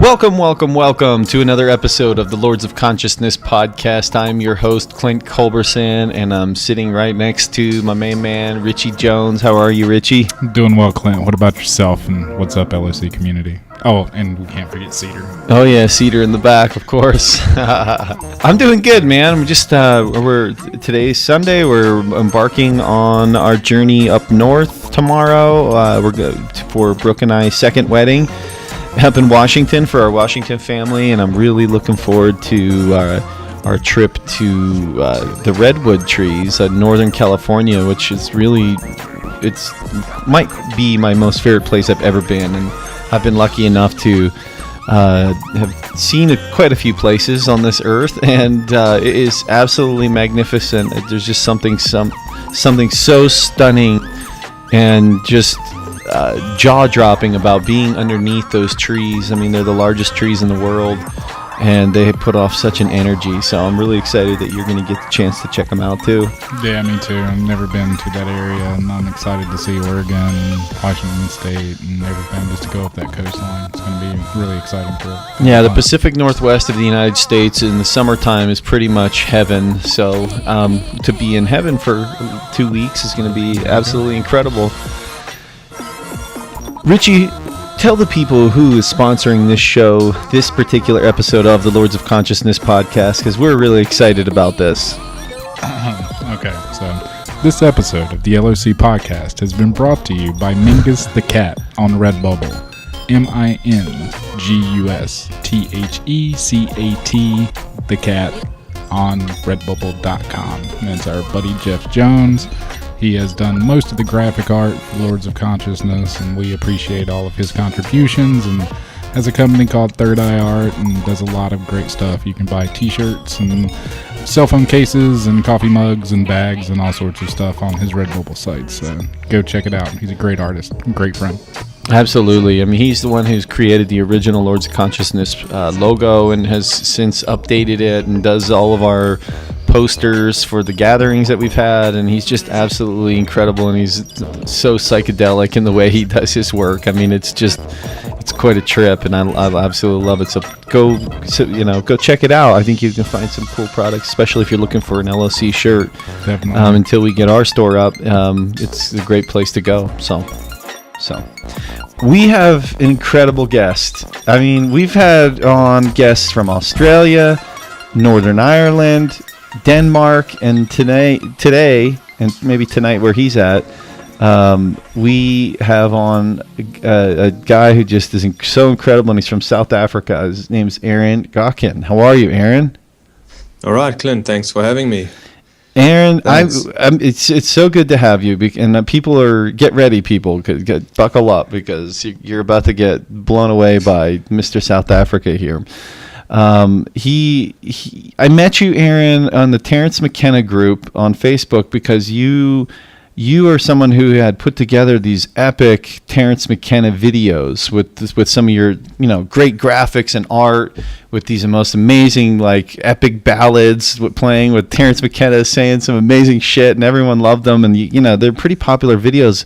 Welcome to another episode of the Lords of Consciousness podcast. I'm your host, Clint Culberson, and I'm sitting right next to my main man, Richie Jones. How are you, Richie? Doing well, Clint. What about yourself, and what's up, LOC community? Oh, and we can't forget Cedar. Oh, yeah, Cedar in the back, of course. I'm doing good, man. I'm just, today's Sunday. We're embarking on our journey up north tomorrow. We're going for Brooke and I's second wedding up in Washington for our Washington family, and I'm really looking forward to our trip to the redwood trees in Northern California, which is really, might be my most favorite place I've ever been, and I've been lucky enough to have seen quite a few places on this earth, and it is absolutely magnificent. There's just something so stunning and just jaw-dropping about being underneath those trees. I mean, they're the largest trees in the world, and they put off such an energy. So I'm really excited that you're going to get the chance to check them out too. Yeah, me too. I've never been to that area, and I'm excited to see Oregon, Washington State, and everything, just to go up that coastline. It's going to be really exciting for it. Yeah, the Pacific Northwest of the United States in the summertime is pretty much heaven. So to be in heaven for 2 weeks is going to be absolutely incredible. Richie, tell the people who is sponsoring this show, this particular episode of the Lords of Consciousness podcast, because we're really excited about this. Okay, so this episode of the LOC podcast has been brought to you by Mingus the Cat on Redbubble. MINGUSTHECAT, the cat, on redbubble.com. And it's our buddy Jeff Jones. He has done most of the graphic art for Lords of Consciousness, and we appreciate all of his contributions, and has a company called Third Eye Art and does a lot of great stuff. You can buy t-shirts and cell phone cases and coffee mugs and bags and all sorts of stuff on his Redbubble site, so go check it out. He's a great artist, great friend. Absolutely. I mean, he's the one who's created the original Lords of Consciousness logo and has since updated it and does all of our posters for the gatherings that we've had, and he's just absolutely incredible, and he's so psychedelic in the way he does his work. I mean, it's quite a trip, and I absolutely love it. So go check it out. I think you can find some cool products, especially if you're looking for an LOC shirt. Definitely. Until we get our store up, it's a great place to go. So we have an incredible guest. I mean, we've had on guests from Australia, Northern Ireland, Denmark, and today, and maybe tonight where he's at, we have on a guy who just is so incredible, and he's from South Africa. His name's Aron Gochin. How are you, Aron? All right, Clint. Thanks for having me. Aron, it's so good to have you, and people get ready, buckle up, because you're about to get blown away by Mr. South Africa here. I met you, Aron, on the Terence McKenna group on Facebook, because you are someone who had put together these epic Terence McKenna videos with some of your great graphics and art, with these most amazing epic ballads playing with Terence McKenna saying some amazing shit, and everyone loved them, and they're pretty popular videos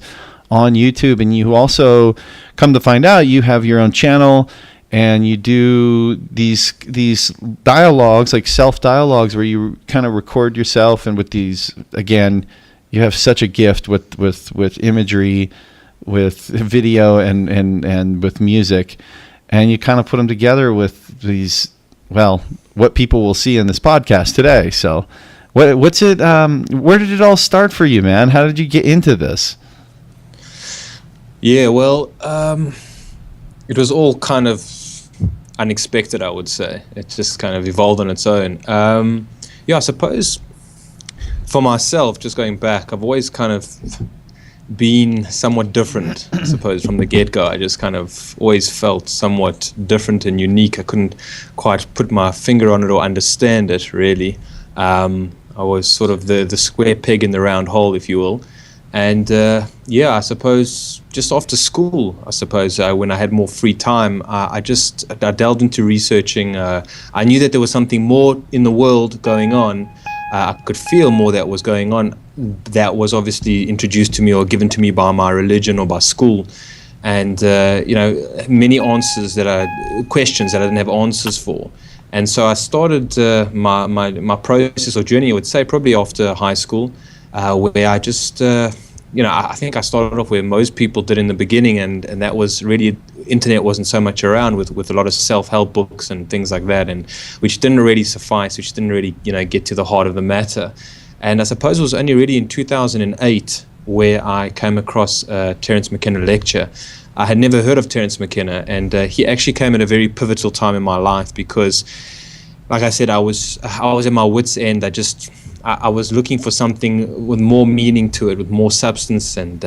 on YouTube. And you also, come to find out, you have your own channel, and you do these dialogues, like self-dialogues, where you kind of record yourself, and with these, again, you have such a gift with imagery, with video, and with music, and you kind of put them together with these, what people will see in this podcast today. So what's it, where did it all start for you, man? How did you get into this? Yeah, well, it was all kind of unexpected, I would say. It just kind of evolved on its own. I suppose for myself, just going back, I've always kind of been somewhat different, I suppose, from the get-go. I just kind of always felt somewhat different and unique. I couldn't quite put my finger on it or understand it, really. I was sort of the square peg in the round hole, if you will. And I suppose just after school, when I had more free time, I delved into researching. I knew that there was something more in the world going on. I could feel more that was going on. That was obviously introduced to me or given to me by my religion or by school. and many questions that I didn't have answers for. And so I started my process or journey, I would say, probably after high school, where I just I think I started off where most people did in the beginning, and that was really, internet wasn't so much around, with a lot of self-help books and things like that, and which didn't really suffice, which didn't really get to the heart of the matter. And I suppose it was only really in 2008 where I came across a Terence McKenna lecture. I had never heard of Terence McKenna, and he actually came at a very pivotal time in my life because, like I said, I was at my wit's end. I was looking for something with more meaning to it, with more substance, and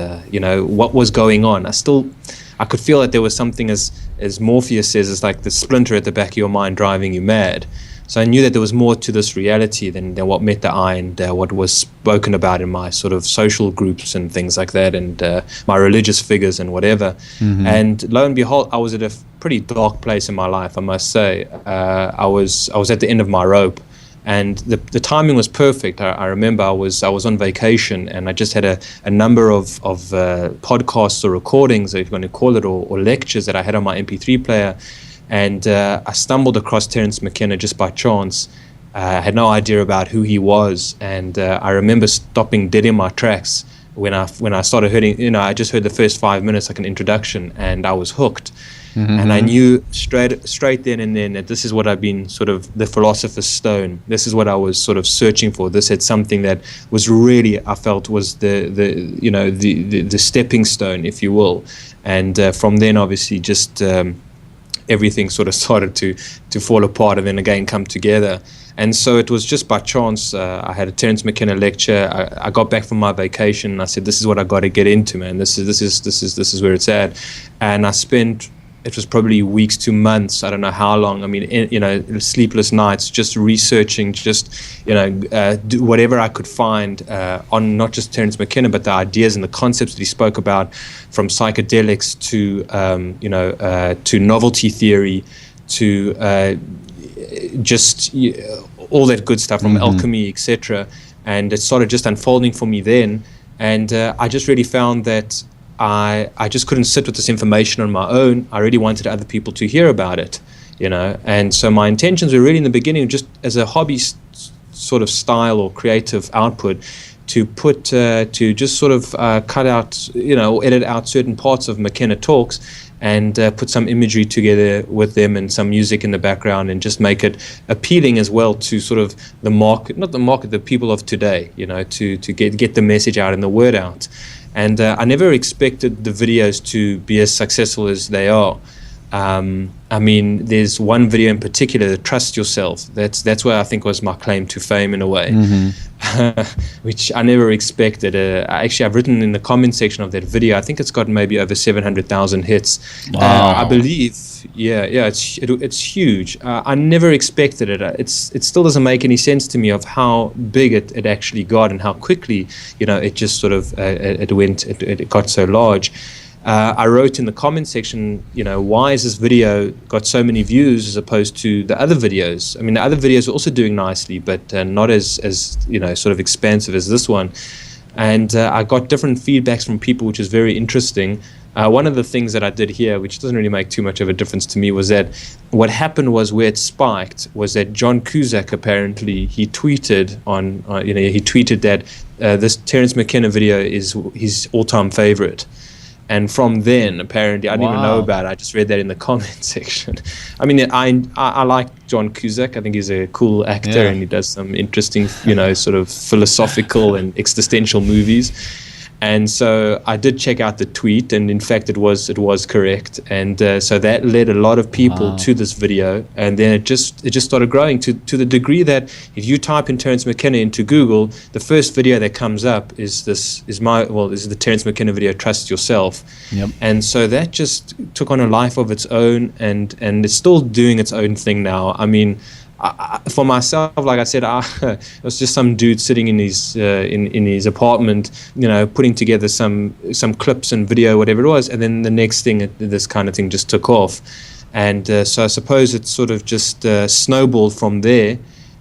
what was going on. I could feel that there was something, as Morpheus says, it's like the splinter at the back of your mind driving you mad. So I knew that there was more to this reality than what met the eye and what was spoken about in my sort of social groups and things like that, and my religious figures and whatever. Mm-hmm. And lo and behold, I was at a pretty dark place in my life, I must say. I was at the end of my rope, and the timing was perfect. I remember I was on vacation, and I just had a number of podcasts or recordings, if you want to call it, or lectures that I had on my MP3 player. And I stumbled across Terence McKenna just by chance. I had no idea about who he was, and I remember stopping dead in my tracks when I started hearing. I just heard the first 5 minutes, like an introduction, and I was hooked. Mm-hmm. And I knew straight then and then that this is what I've been sort of the philosopher's stone. This is what I was sort of searching for. This had something that was really, I felt, was the stepping stone, if you will. And from then, obviously, just everything sort of started to fall apart and then again come together. And so it was just by chance. I had a Terence McKenna lecture. I got back from my vacation, and I said, "This is what I got to get into, man. This is where it's at." And I spent, it was probably weeks to months, I don't know how long. I mean, sleepless nights, just researching, do whatever I could find on not just Terence McKenna, but the ideas and the concepts that he spoke about, from psychedelics to novelty theory, to all that good stuff, from alchemy, etc. And it started just unfolding for me then, and I just really found that I just couldn't sit with this information on my own. I really wanted other people to hear about it, and so my intentions were really in the beginning just as a hobby sort of style or creative output, to just sort of cut out, edit out certain parts of McKenna talks and put some imagery together with them and some music in the background, and just make it appealing as well to sort of the market, not the market, the people of today, to get the message out and the word out. And I never expected the videos to be as successful as they are. I mean, there's one video in particular, the Trust Yourself. That's where I think was my claim to fame in a way, which I never expected. I've written in the comment section of that video, I think it's got maybe over 700,000 hits. Wow. I believe, it's huge. I never expected it. It still doesn't make any sense to me of how big it actually got and how quickly, it just sort of it got so large. I wrote in the comment section, why has this video got so many views as opposed to the other videos? I mean, the other videos are also doing nicely, but not as sort of expansive as this one. And I got different feedbacks from people, which is very interesting. One of the things that I did here, which doesn't really make too much of a difference to me, was that what happened was, where it spiked was that John Cusack, apparently, he tweeted that this Terence McKenna video is his all-time favorite. And from then, apparently, I didn't even know about it. I just read that in the comment section. I mean, I like John Cusack. I think he's a cool actor, and he does some interesting, sort of philosophical and existential movies. And so I did check out the tweet, and in fact, it was correct. And so that led a lot of people to this video, and then it just started growing to the degree that if you type in Terence McKenna into Google, the first video that comes up is the Terence McKenna video, Trust Yourself. Yep. And so that just took on a life of its own, and it's still doing its own thing now. I mean, for myself, like I said, it was just some dude sitting in his apartment, putting together some clips and video, whatever it was, and then the next thing, this kind of thing just took off, and so I suppose it sort of just snowballed from there,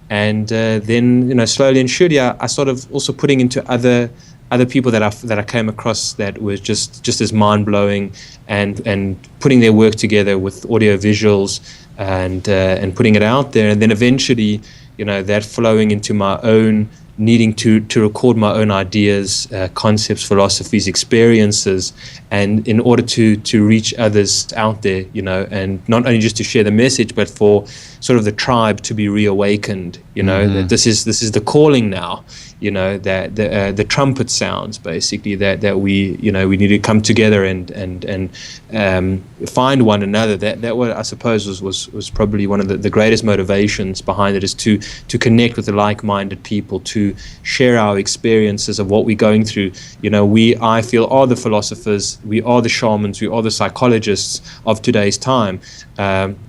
and then slowly and surely I started also putting into other other people that I came across that was just as mind blowing, and putting their work together with audio visuals and putting it out there, and then eventually, that flowing into my own needing to record my own ideas, concepts, philosophies, experiences, and in order to reach others out there, and not only just to share the message, but for sort of the tribe to be reawakened, that this is the calling now, that the trumpet sounds basically that we we need to come together and find one another. That what I suppose was probably one of the greatest motivations behind it, is to connect with the like-minded people, to share our experiences of what we're going through. I feel are the philosophers, we are the shamans, we are the psychologists of today's time,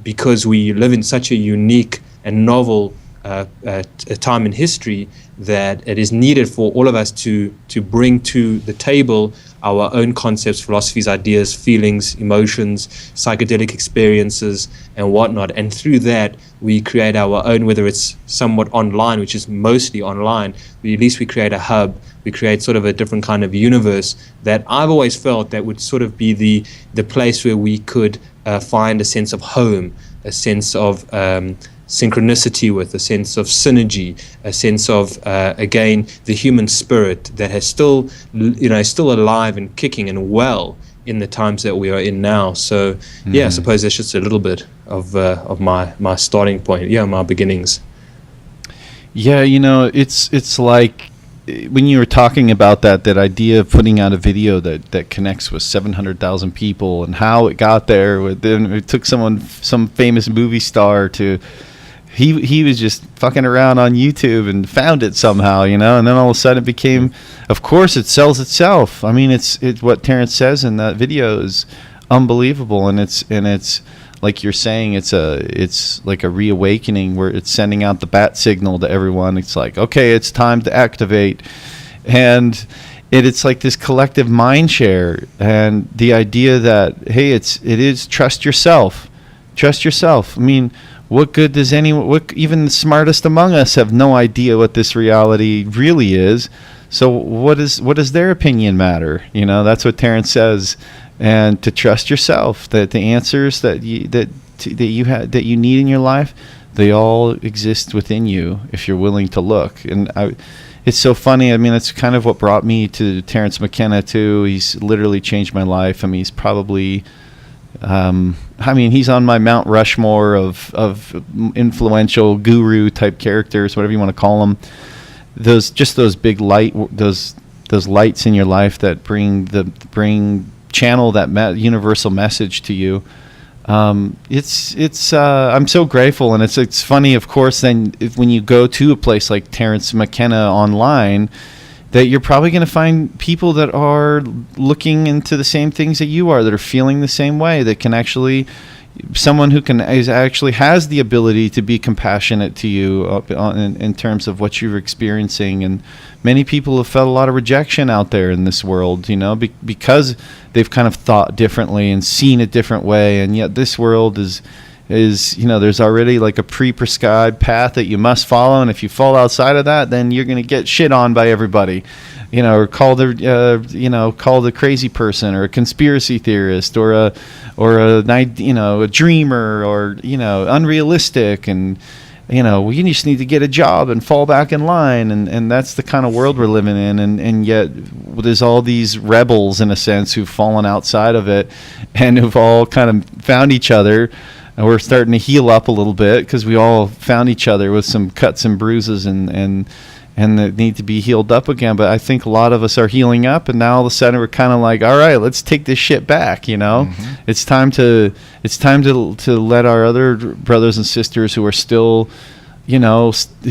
because we live in such a unique and novel a time in history that it is needed for all of us to bring to the table our own concepts, philosophies, ideas, feelings, emotions, psychedelic experiences, and whatnot. And through that, we create our own, whether it's somewhat online, which is mostly online, but at least we create a hub. We create sort of a different kind of universe that I've always felt that would sort of be the place where we could find a sense of home, a sense of synchronicity with, a sense of synergy, a sense of again the human spirit that has still alive and kicking and well in the times that we are in now. So I suppose that's just a little bit of my starting point, my beginnings. It's like when you were talking about that idea of putting out a video that connects with 700,000 people, and how it got there. Then it took some famous movie star to. He was just fucking around on YouTube and found it somehow, and then all of a sudden it became, of course, it sells itself. I mean, it's what Terence says in that video is unbelievable, and it's like you're saying, it's like a reawakening where it's sending out the bat signal to everyone. It's like, okay, it's time to activate, and it's like this collective mind share, and the idea that hey, it is trust yourself. I mean, what good does even the smartest among us have no idea what this reality really is. So what does their opinion matter? That's what Terence says, and to trust yourself, that the answers that you need in your life, they all exist within you if you're willing to look. And it's so funny. I mean, it's kind of what brought me to Terence McKenna too. He's literally changed my life. I mean, he's probably he's on my Mount Rushmore of influential guru type characters, whatever you want to call them. Those big those lights in your life that channel that universal message to you. It's I'm so grateful, and it's funny, of course. Then when you go to a place like Terence McKenna online, that you're probably going to find people that are looking into the same things that you are, that are feeling the same way, that can actually, someone who actually has the ability to be compassionate to you in terms of what you're experiencing. And many people have felt a lot of rejection out there in this world, because they've kind of thought differently and seen a different way. And yet this world is there's already like a pre-prescribed path that you must follow, and if you fall outside of that, then you're going to get shit on by everybody, or called a crazy person, or a conspiracy theorist, or a dreamer, or unrealistic, and we just need to get a job and fall back in line, and that's the kind of world we're living in, and yet there's all these rebels in a sense who've fallen outside of it and who've all kind of found each other. And we're starting to heal up a little bit because we all found each other with some cuts and bruises and that need to be healed up again. But I think a lot of us are healing up, and now all of a sudden we're kind of like, all right, let's take this shit back. Mm-hmm. It's time to let our other brothers and sisters who are still,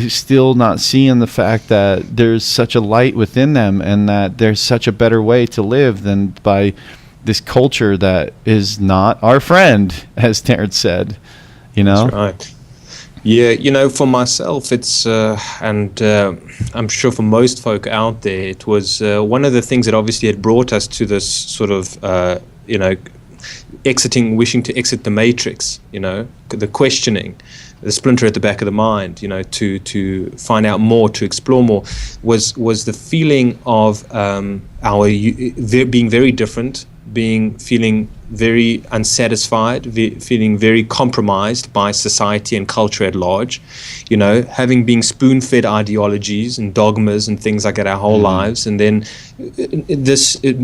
still not seeing the fact that there's such a light within them, and that there's such a better way to live than by this culture that is not our friend, as Terence said, That's right. Yeah, for myself, it's, and I'm sure for most folk out there, it was one of the things that obviously had brought us to this sort of, wishing to exit the matrix, the questioning, the splinter at the back of the mind, to find out more, to explore more, was the feeling of our being very different, feeling very unsatisfied, feeling very compromised by society and culture at large, having been spoon-fed ideologies and dogmas and things like that our whole lives, and then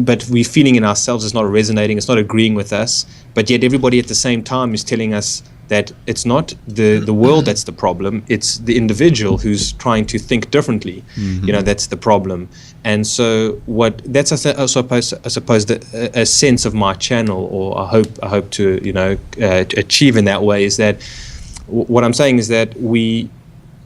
but we feeling in ourselves it's not resonating, it's not agreeing with us, but yet everybody at the same time is telling us that it's not the world that's the problem, it's the individual who's trying to think differently. That's the problem. And so that's I suppose a sense of my channel, or I hope to achieve in that way, is that what I'm saying is that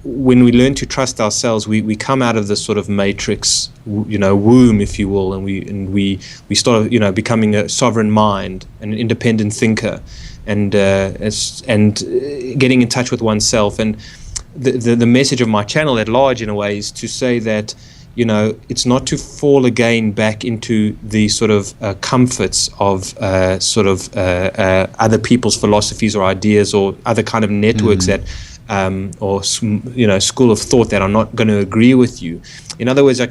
when we learn to trust ourselves, we come out of this sort of matrix, womb, if you will, and we start becoming a sovereign mind, an independent thinker, and getting in touch with oneself. And the message of my channel at large, in a way, is to say that it's not to fall again back into the sort of comforts of other people's philosophies or ideas, or other kind of networks that or school of thought that are not going to agree with you. In other words,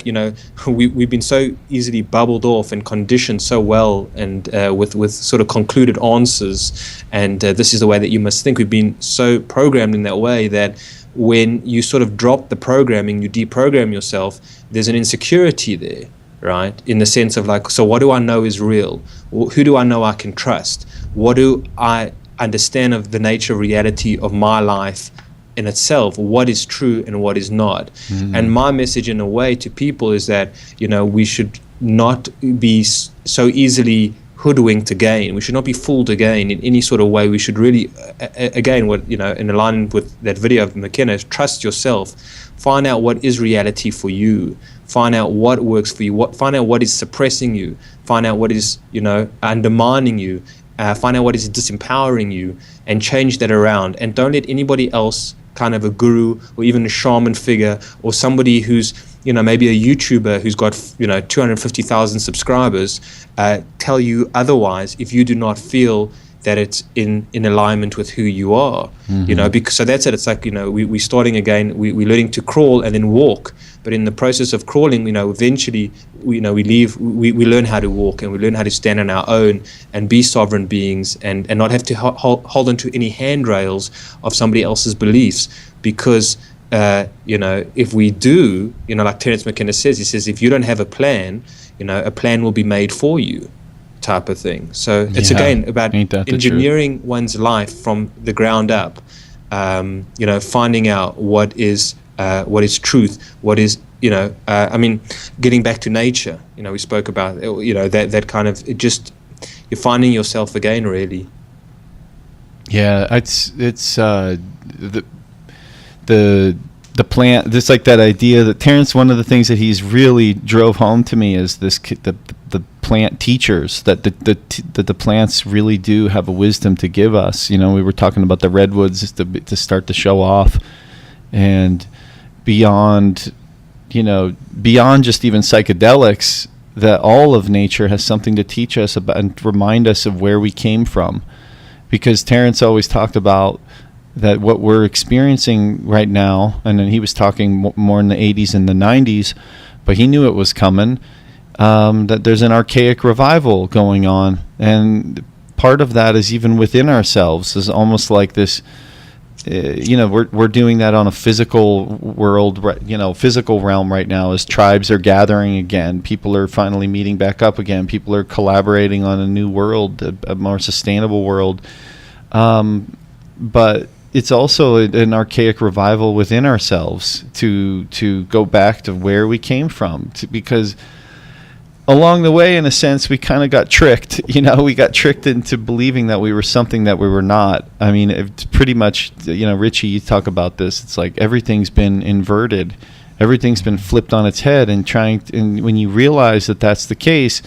we've been so easily bubbled off and conditioned so well, and with sort of concluded answers, and this is the way that you must think. We've been so programmed in that way that when you sort of drop the programming, you deprogram yourself, there's an insecurity there, right? In the sense of so what do I know is real? Who do I know I can trust? What do I understand of the nature of reality of my life in itself? What is true and what is not? And my message, in a way, to people is that we should not be so easily hoodwinked again. We should not be fooled again in any sort of way. We should really, again, in alignment with that video of McKenna, trust yourself. Find out what is reality for you. Find out what works for you. Find out what is suppressing you. Find out what is undermining you. Find out what is disempowering you, and change that around. And don't let anybody else, kind of a guru or even a shaman figure, or somebody who's maybe a YouTuber who's got 250,000 subscribers, tell you otherwise, if you do not feel that it's in alignment with who you are. Because so that's it. It's like we're starting again. We're learning to crawl and then walk. But in the process of crawling, eventually we learn how to walk, and we learn how to stand on our own and be sovereign beings, and not have to hold on to any handrails of somebody else's beliefs. Because if we do, like Terence McKenna says, he says, if you don't have a plan, a plan will be made for you, type of thing. So it's again about engineering one's life from the ground up. Finding out what is truth, what is getting back to nature. We spoke about that kind of, you're finding yourself again, really. Yeah, it's the plant. Just like that idea that Terence, one of the things that he's really drove home to me is the plant teachers, that the plants really do have a wisdom to give us. We were talking about the redwoods to start to show off, and beyond just even psychedelics, that all of nature has something to teach us about and remind us of where we came from. Because Terence always talked about that what we're experiencing right now, and then he was talking more in the 80s and the 90s, but he knew it was coming, that there's an archaic revival going on. And part of that is even within ourselves, is almost like this, we're doing that on a physical world, physical realm right now, as tribes are gathering again. People are finally meeting back up again. People are collaborating on a new world, a more sustainable world. But it's also an archaic revival within ourselves to go back to where we came from, because along the way, in a sense, we kind of got tricked. We got tricked into believing that we were something that we were not. I mean, it's pretty much, Richie, you talk about this. It's like everything's been inverted. Everything's been flipped on its head, and when you realize that that's the case,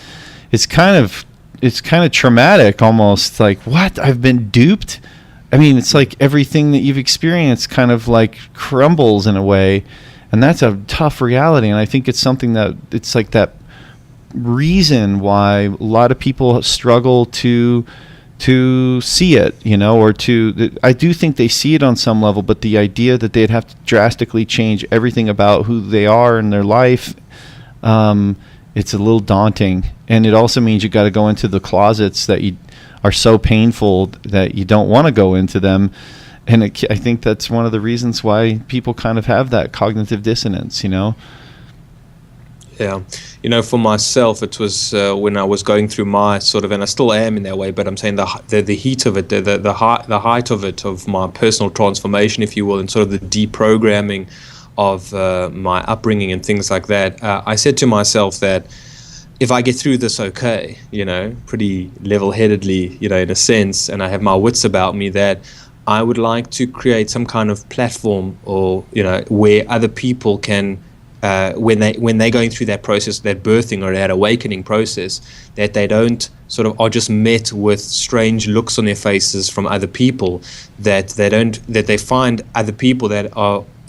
it's kind of traumatic, almost like, what? I've been duped? I mean, it's like everything that you've experienced kind of like crumbles in a way, and that's a tough reality. And I think it's something that it's like that reason why a lot of people struggle to see it, or I do think they see it on some level, but the idea that they'd have to drastically change everything about who they are in their life, it's a little daunting. And it also means you got to go into the closets that you are so painful that you don't want to go into them. And I think that's one of the reasons why people kind of have that cognitive dissonance, Yeah. For myself, it was when I was going through my sort of, and I still am in that way, but I'm saying the heat of it, the height of it, of my personal transformation, if you will, and sort of the deprogramming of my upbringing and things like that. I said to myself that if I get through this okay, pretty level-headedly, in a sense, and I have my wits about me, that I would like to create some kind of platform or, where other people can, when they're going through that process, that birthing or that awakening process, that they don't sort of are just met with strange looks on their faces from other people, that they find other people that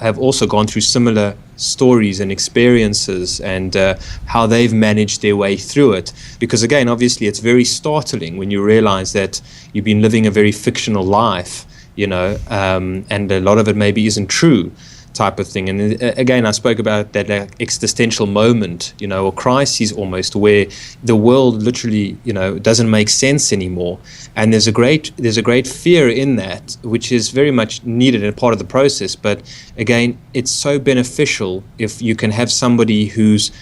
have also gone through similar stories and experiences, and how they've managed their way through it. Because again, obviously, it's very startling when you realize that you've been living a very fictional life, and a lot of it maybe isn't true, type of thing. And again, I spoke about that existential moment, or crisis almost, where the world literally, doesn't make sense anymore. And there's a great fear in that, which is very much needed and part of the process. But again, it's so beneficial if you can have somebody who's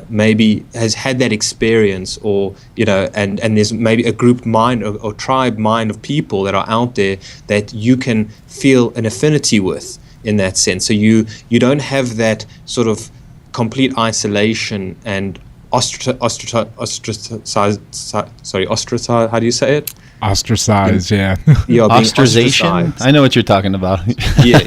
maybe has had that experience, or and there's maybe a group mind or tribe mind of people that are out there that you can feel an affinity with, in that sense. So you don't have that sort of complete isolation and ostracized, how do you say it? Ostracized, yeah. Ostracization? I know what you're talking about. Yeah.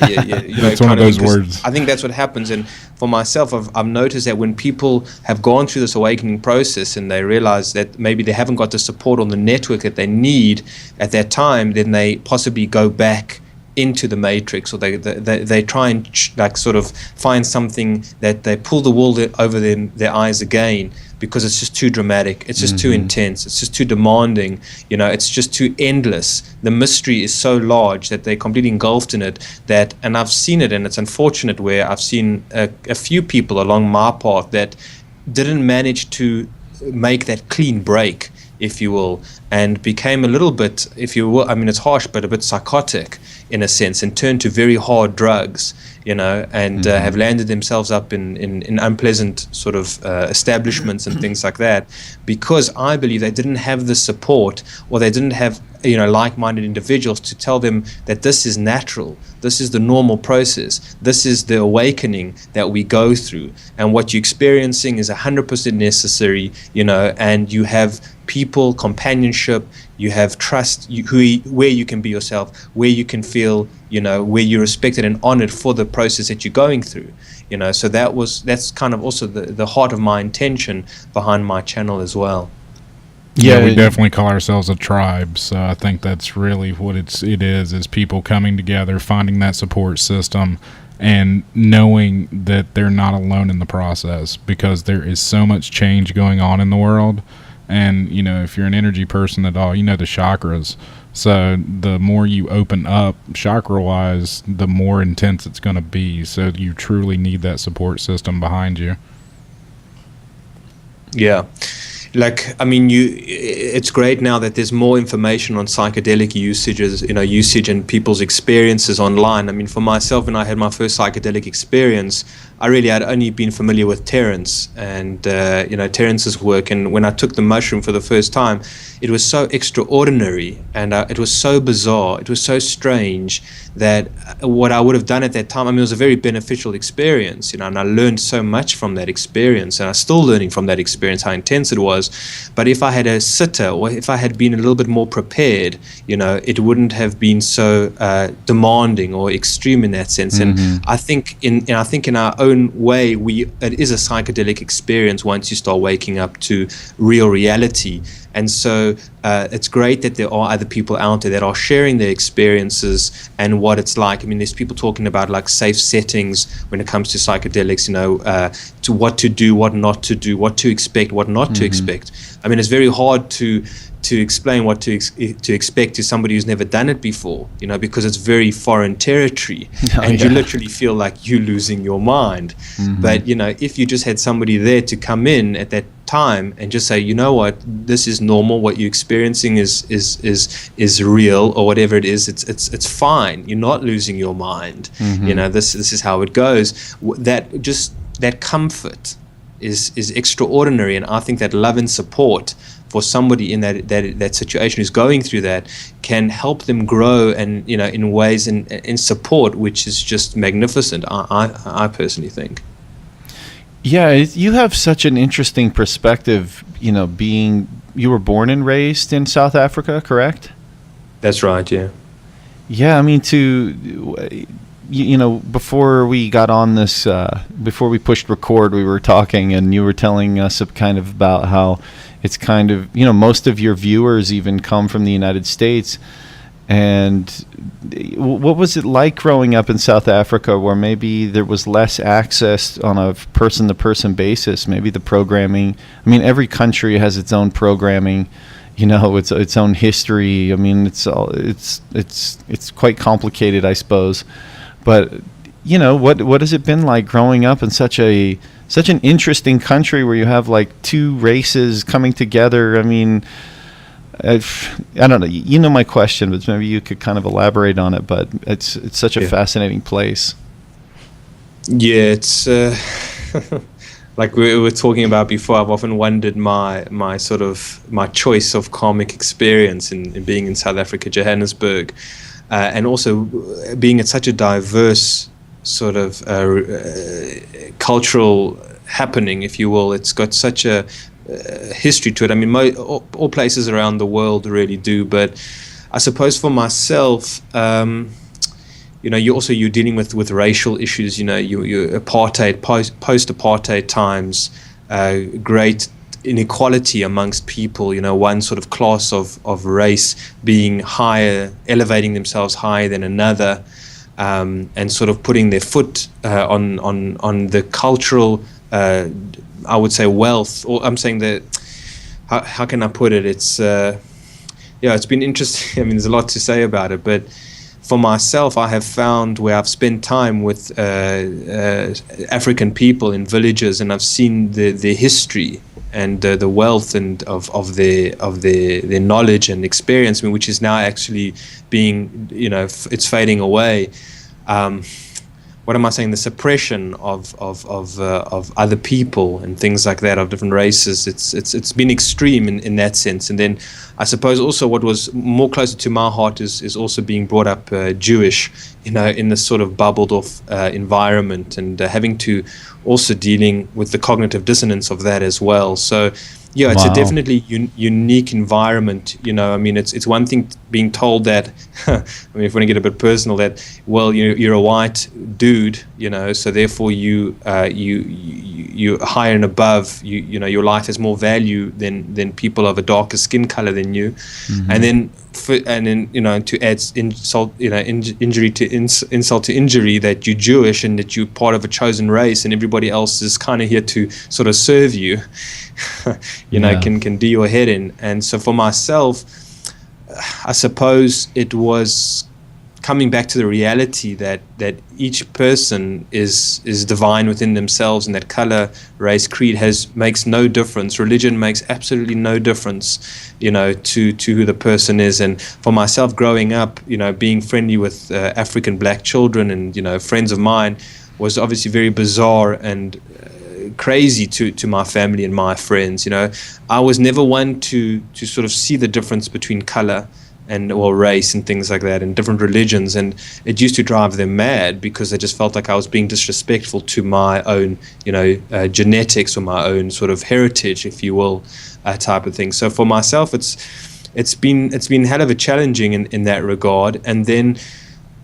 That's one of those words. I think that's what happens. And for myself, I've noticed that when people have gone through this awakening process and they realize that maybe they haven't got the support on the network that they need at that time, then they possibly go back into the matrix, or they try and sort of find something that they pull the wool over their eyes again, because it's just too dramatic, it's just too intense, it's just too demanding, it's just too endless. The mystery is so large that they're completely engulfed in it, and I've seen it, and it's unfortunate where I've seen a few people along my path that didn't manage to make that clean break, if you will, and became a little bit, if you will, I mean, it's harsh, but a bit psychotic in a sense, and turned to very hard drugs, and have landed themselves up in unpleasant sort of establishments and things like that, because I believe they didn't have the support, or they didn't have like-minded individuals to tell them that this is natural, this is the normal process, this is the awakening that we go through, and what you're experiencing is 100% necessary, and you have people, companionship, you have trust, where you can be yourself, where you can feel, where you're respected and honored for the process that you're going through, so that's kind of also the heart of my intention behind my channel as well. Yeah, we definitely call ourselves a tribe, so I think that's really what it is people coming together, finding that support system, and knowing that they're not alone in the process, because there is so much change going on in the world. And, if you're an energy person at all, the chakras. So the more you open up chakra-wise, the more intense it's going to be. So you truly need that support system behind you. Yeah. It's great now that there's more information on psychedelic usage and people's experiences online. I mean, for myself, when I had my first psychedelic experience, I really had only been familiar with Terence and, Terence's work. And when I took the mushroom for the first time, it was so extraordinary, and it was so bizarre, it was so strange, that what I would have done at that time, it was a very beneficial experience, and I learned so much from that experience, and I'm still learning from that experience how intense it was. But if I had a sitter, or if I had been a little bit more prepared, it wouldn't have been so demanding or extreme in that sense. And I think in our own way, it is a psychedelic experience once you start waking up to real reality. And so it's great that there are other people out there that are sharing their experiences and what it's like. I mean, there's people talking about like safe settings when it comes to psychedelics, to what to do, what not to do, what to expect, what not to expect. I mean, it's very hard to explain what to expect to somebody who's never done it before, because it's very foreign territory, you literally feel like you're losing your mind. But if you just had somebody there to come in at that time and just say, you know what, this is normal, what you're experiencing is real, or whatever it is, it's fine, you're not losing your mind. This is how it goes. That comfort is extraordinary, and I think that love and support for somebody in that situation who's going through that can help them grow, and in ways in support, which is just magnificent. I personally think. Yeah, you have such an interesting perspective. You were born and raised in South Africa, correct? That's right. Yeah. Yeah, I mean, before we got on this, before we pushed record, we were talking, and you were telling us kind of about how it's kind of, most of your viewers even come from the United States. And what was it like growing up in South Africa, where maybe there was less access on a person-to-person basis? Maybe the programming, I mean, every country has its own programming, its own history. I mean, it's quite complicated, I suppose. But what has it been like growing up in such an interesting country where you have like two races coming together? I mean, I don't know. My question, but maybe you could kind of elaborate on it. But it's such a fascinating place. Yeah, it's like we were talking about before. I've often wondered my choice of karmic experience in being in South Africa, Johannesburg, and also being at such a diverse sort of cultural happening, if you will. It's got such a history to it. I mean, all places around the world really do, but I suppose for myself, you're dealing with racial issues. You apartheid, post-apartheid times, great inequality amongst people. One sort of class of race being higher, elevating themselves higher than another, and sort of putting their foot on the cultural, I would say, wealth. Or I'm saying that, how can I put it? It's it's been interesting. I mean, there's a lot to say about it, but for myself, I have found where I've spent time with African people in villages, and I've seen their history and the wealth and of their knowledge and experience, which is now actually being, it's fading away. What am I saying? The suppression of other people and things like that, of different races. It's been extreme in that sense. And then I suppose also what was more closer to my heart is also being brought up Jewish, in this sort of bubbled off environment, and having to also dealing with the cognitive dissonance of that as well. So yeah, it's a definitely unique environment. I mean, it's one thing being told that, I mean, if we want to get a bit personal, that, well, you're a white dude, so therefore you're higher and above, your life has more value than people of a darker skin color than you. And then to add insult, injury to insult to injury, that you're Jewish and that you're part of a chosen race, and everybody else is kind of here to sort of serve you. Can do your head in. And so for myself, I suppose it was coming back to the reality that each person is divine within themselves, and that color, race, creed makes no difference. Religion makes absolutely no difference, to who the person is. And for myself, growing up, being friendly with African black children and friends of mine, was obviously very bizarre and crazy to my family and my friends. I was never one to sort of see the difference between color or race and things like that, and different religions, and it used to drive them mad, because they just felt like I was being disrespectful to my own genetics, or my own sort of heritage, if you will, type of thing. So for myself, it's been hell of a challenging in that regard. And then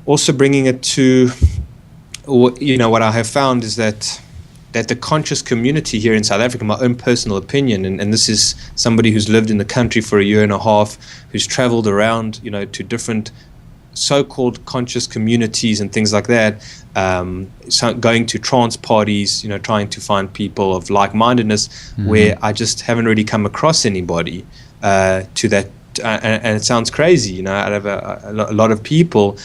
also bringing it to what I have found is that that the conscious community here in South Africa, my own personal opinion, and this is somebody who's lived in the country for a year and a half, who's traveled around, you know, to different so-called conscious communities and things like that, so going to trance parties, you know, trying to find people of like-mindedness, where I just haven't really come across anybody to that. And it sounds crazy, you know, out of a lot of people.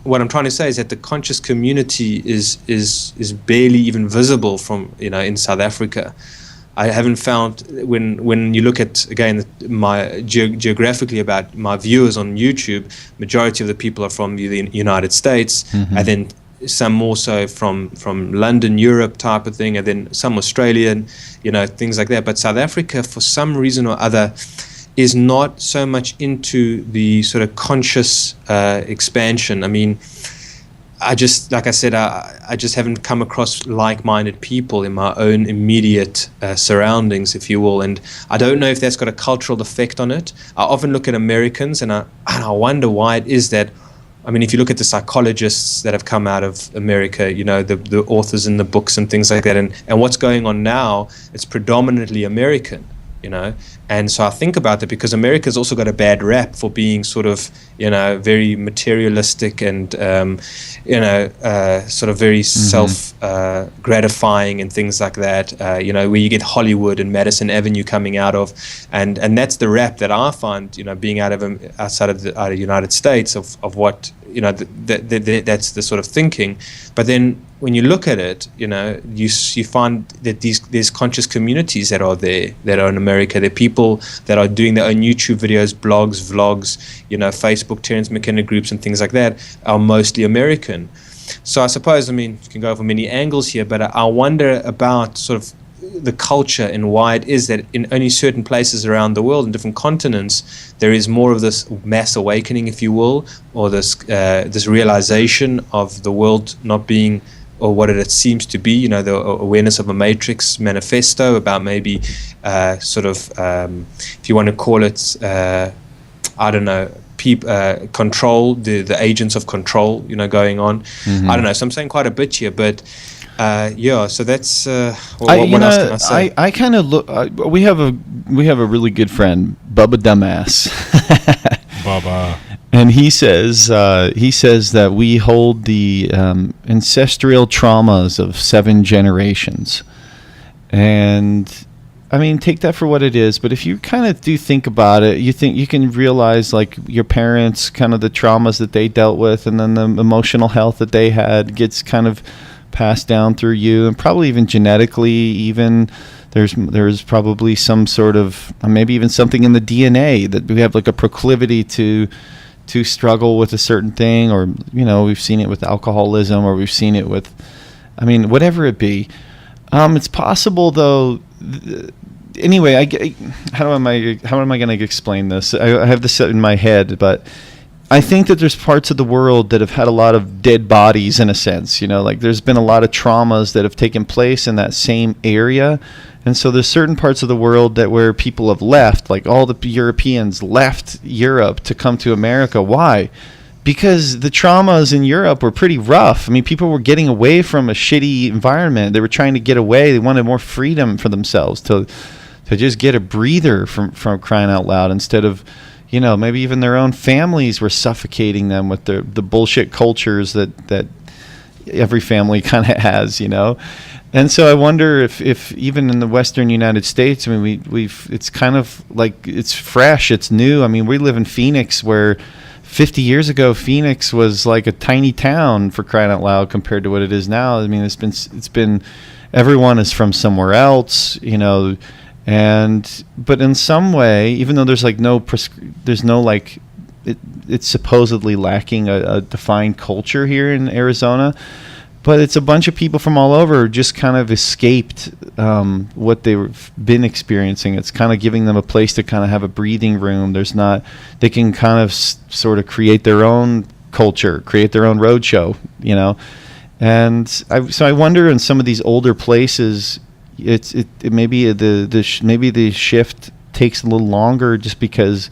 What I'm trying to say is that the conscious community is barely even visible from, you know, in South Africa. I haven't found, when you look at, again, my geographically about my viewers on YouTube, majority of the people are from the United States, and then some more so from London, Europe type of thing, and then some Australian, you know, things like that. But South Africa, for some reason or other, is not so much into the sort of conscious expansion. I mean, like I said, I just haven't come across like-minded people in my own immediate surroundings, if you will. And I don't know if that's got a cultural effect on it. I often look at Americans and I wonder why it is that. I mean, if you look at the psychologists that have come out of America, you know, the authors in the books and things like that, and what's going on now, it's predominantly American. You know, and so I think about that because America's also got a bad rap for being sort of, you know, very materialistic and, you know, sort of very self-gratifying and things like that, you know, where you get Hollywood and Madison Avenue coming out of, and that's the rap that I find, you know, being outside of the United States of what, you know, that's the sort of thinking. But then when you look at it, you know, you find that there's conscious communities that are there, that are in America. There are people that are doing their own YouTube videos, blogs, vlogs, you know, Facebook, Terence McKenna groups and things like that are mostly American. So I suppose, I mean, you can go over many angles here, but I wonder about sort of the culture and why it is that in only certain places around the world, in different continents, there is more of this mass awakening, if you will, or this realization of the world not being or what it seems to be, you know, the awareness of a matrix manifesto about maybe sort of, if you want to call it, I don't know, control, the agents of control, you know, going on. I don't know, so I'm saying quite a bit here, but yeah, so that's what else can I say? I kind of look. We have a really good friend, Bubba Dumbass. Bubba. And he says that we hold the ancestral traumas of 7 generations, and I mean, take that for what it is. But if you kind of do think about it, you can realize like your parents, kind of the traumas that they dealt with, and then the emotional health that they had gets kind of passed down through you, and probably even genetically, even there's probably some sort of maybe even something in the DNA that we have like a proclivity to struggle with a certain thing, or you know, we've seen it with alcoholism, or we've seen it with, I mean, whatever it be. It's possible though. Anyway, how am I going to explain this? I have this in my head, but I think that there's parts of the world that have had a lot of dead bodies in a sense, you know, like there's been a lot of traumas that have taken place in that same area. And so there's certain parts of the world that where people have left, like all the Europeans left Europe to come to America. Why? Because the traumas in Europe were pretty rough. I mean, people were getting away from a shitty environment. They were trying to get away. They wanted more freedom for themselves to just get a breather from crying out loud, instead of, you know, maybe even their own families were suffocating them with the bullshit cultures that every family kind of has, you know. And so I wonder if even in the Western United States, I mean, it's kind of like it's fresh, it's new. I mean, we live in Phoenix, where 50 years ago, Phoenix was like a tiny town, for crying out loud, compared to what it is now. I mean, it's been everyone is from somewhere else, you know. But in some way, even though there's like it's supposedly lacking a defined culture here in Arizona, but it's a bunch of people from all over just kind of escaped what they've been experiencing. It's kind of giving them a place to kind of have a breathing room. They can kind of sort of create their own culture, create their own roadshow, you know. And so I wonder, in some of these older places, it maybe the shift takes a little longer, just because,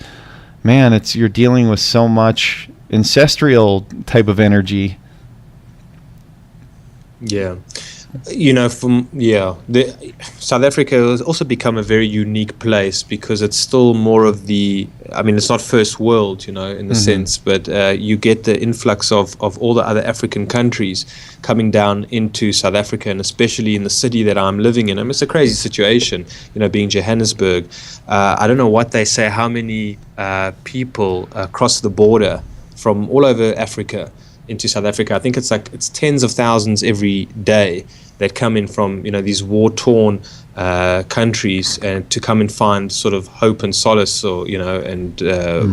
man, you're dealing with so much ancestral type of energy. Yeah, South Africa has also become a very unique place because it's still more of it's not first world, in the sense, but you get the influx of all the other African countries coming down into South Africa, and especially in the city that I'm living in. It's a crazy situation, being Johannesburg. I don't know what they say, how many people cross the border from all over Africa into South Africa. I think it's tens of thousands every day that come in from these war-torn countries and to come and find sort of hope and solace or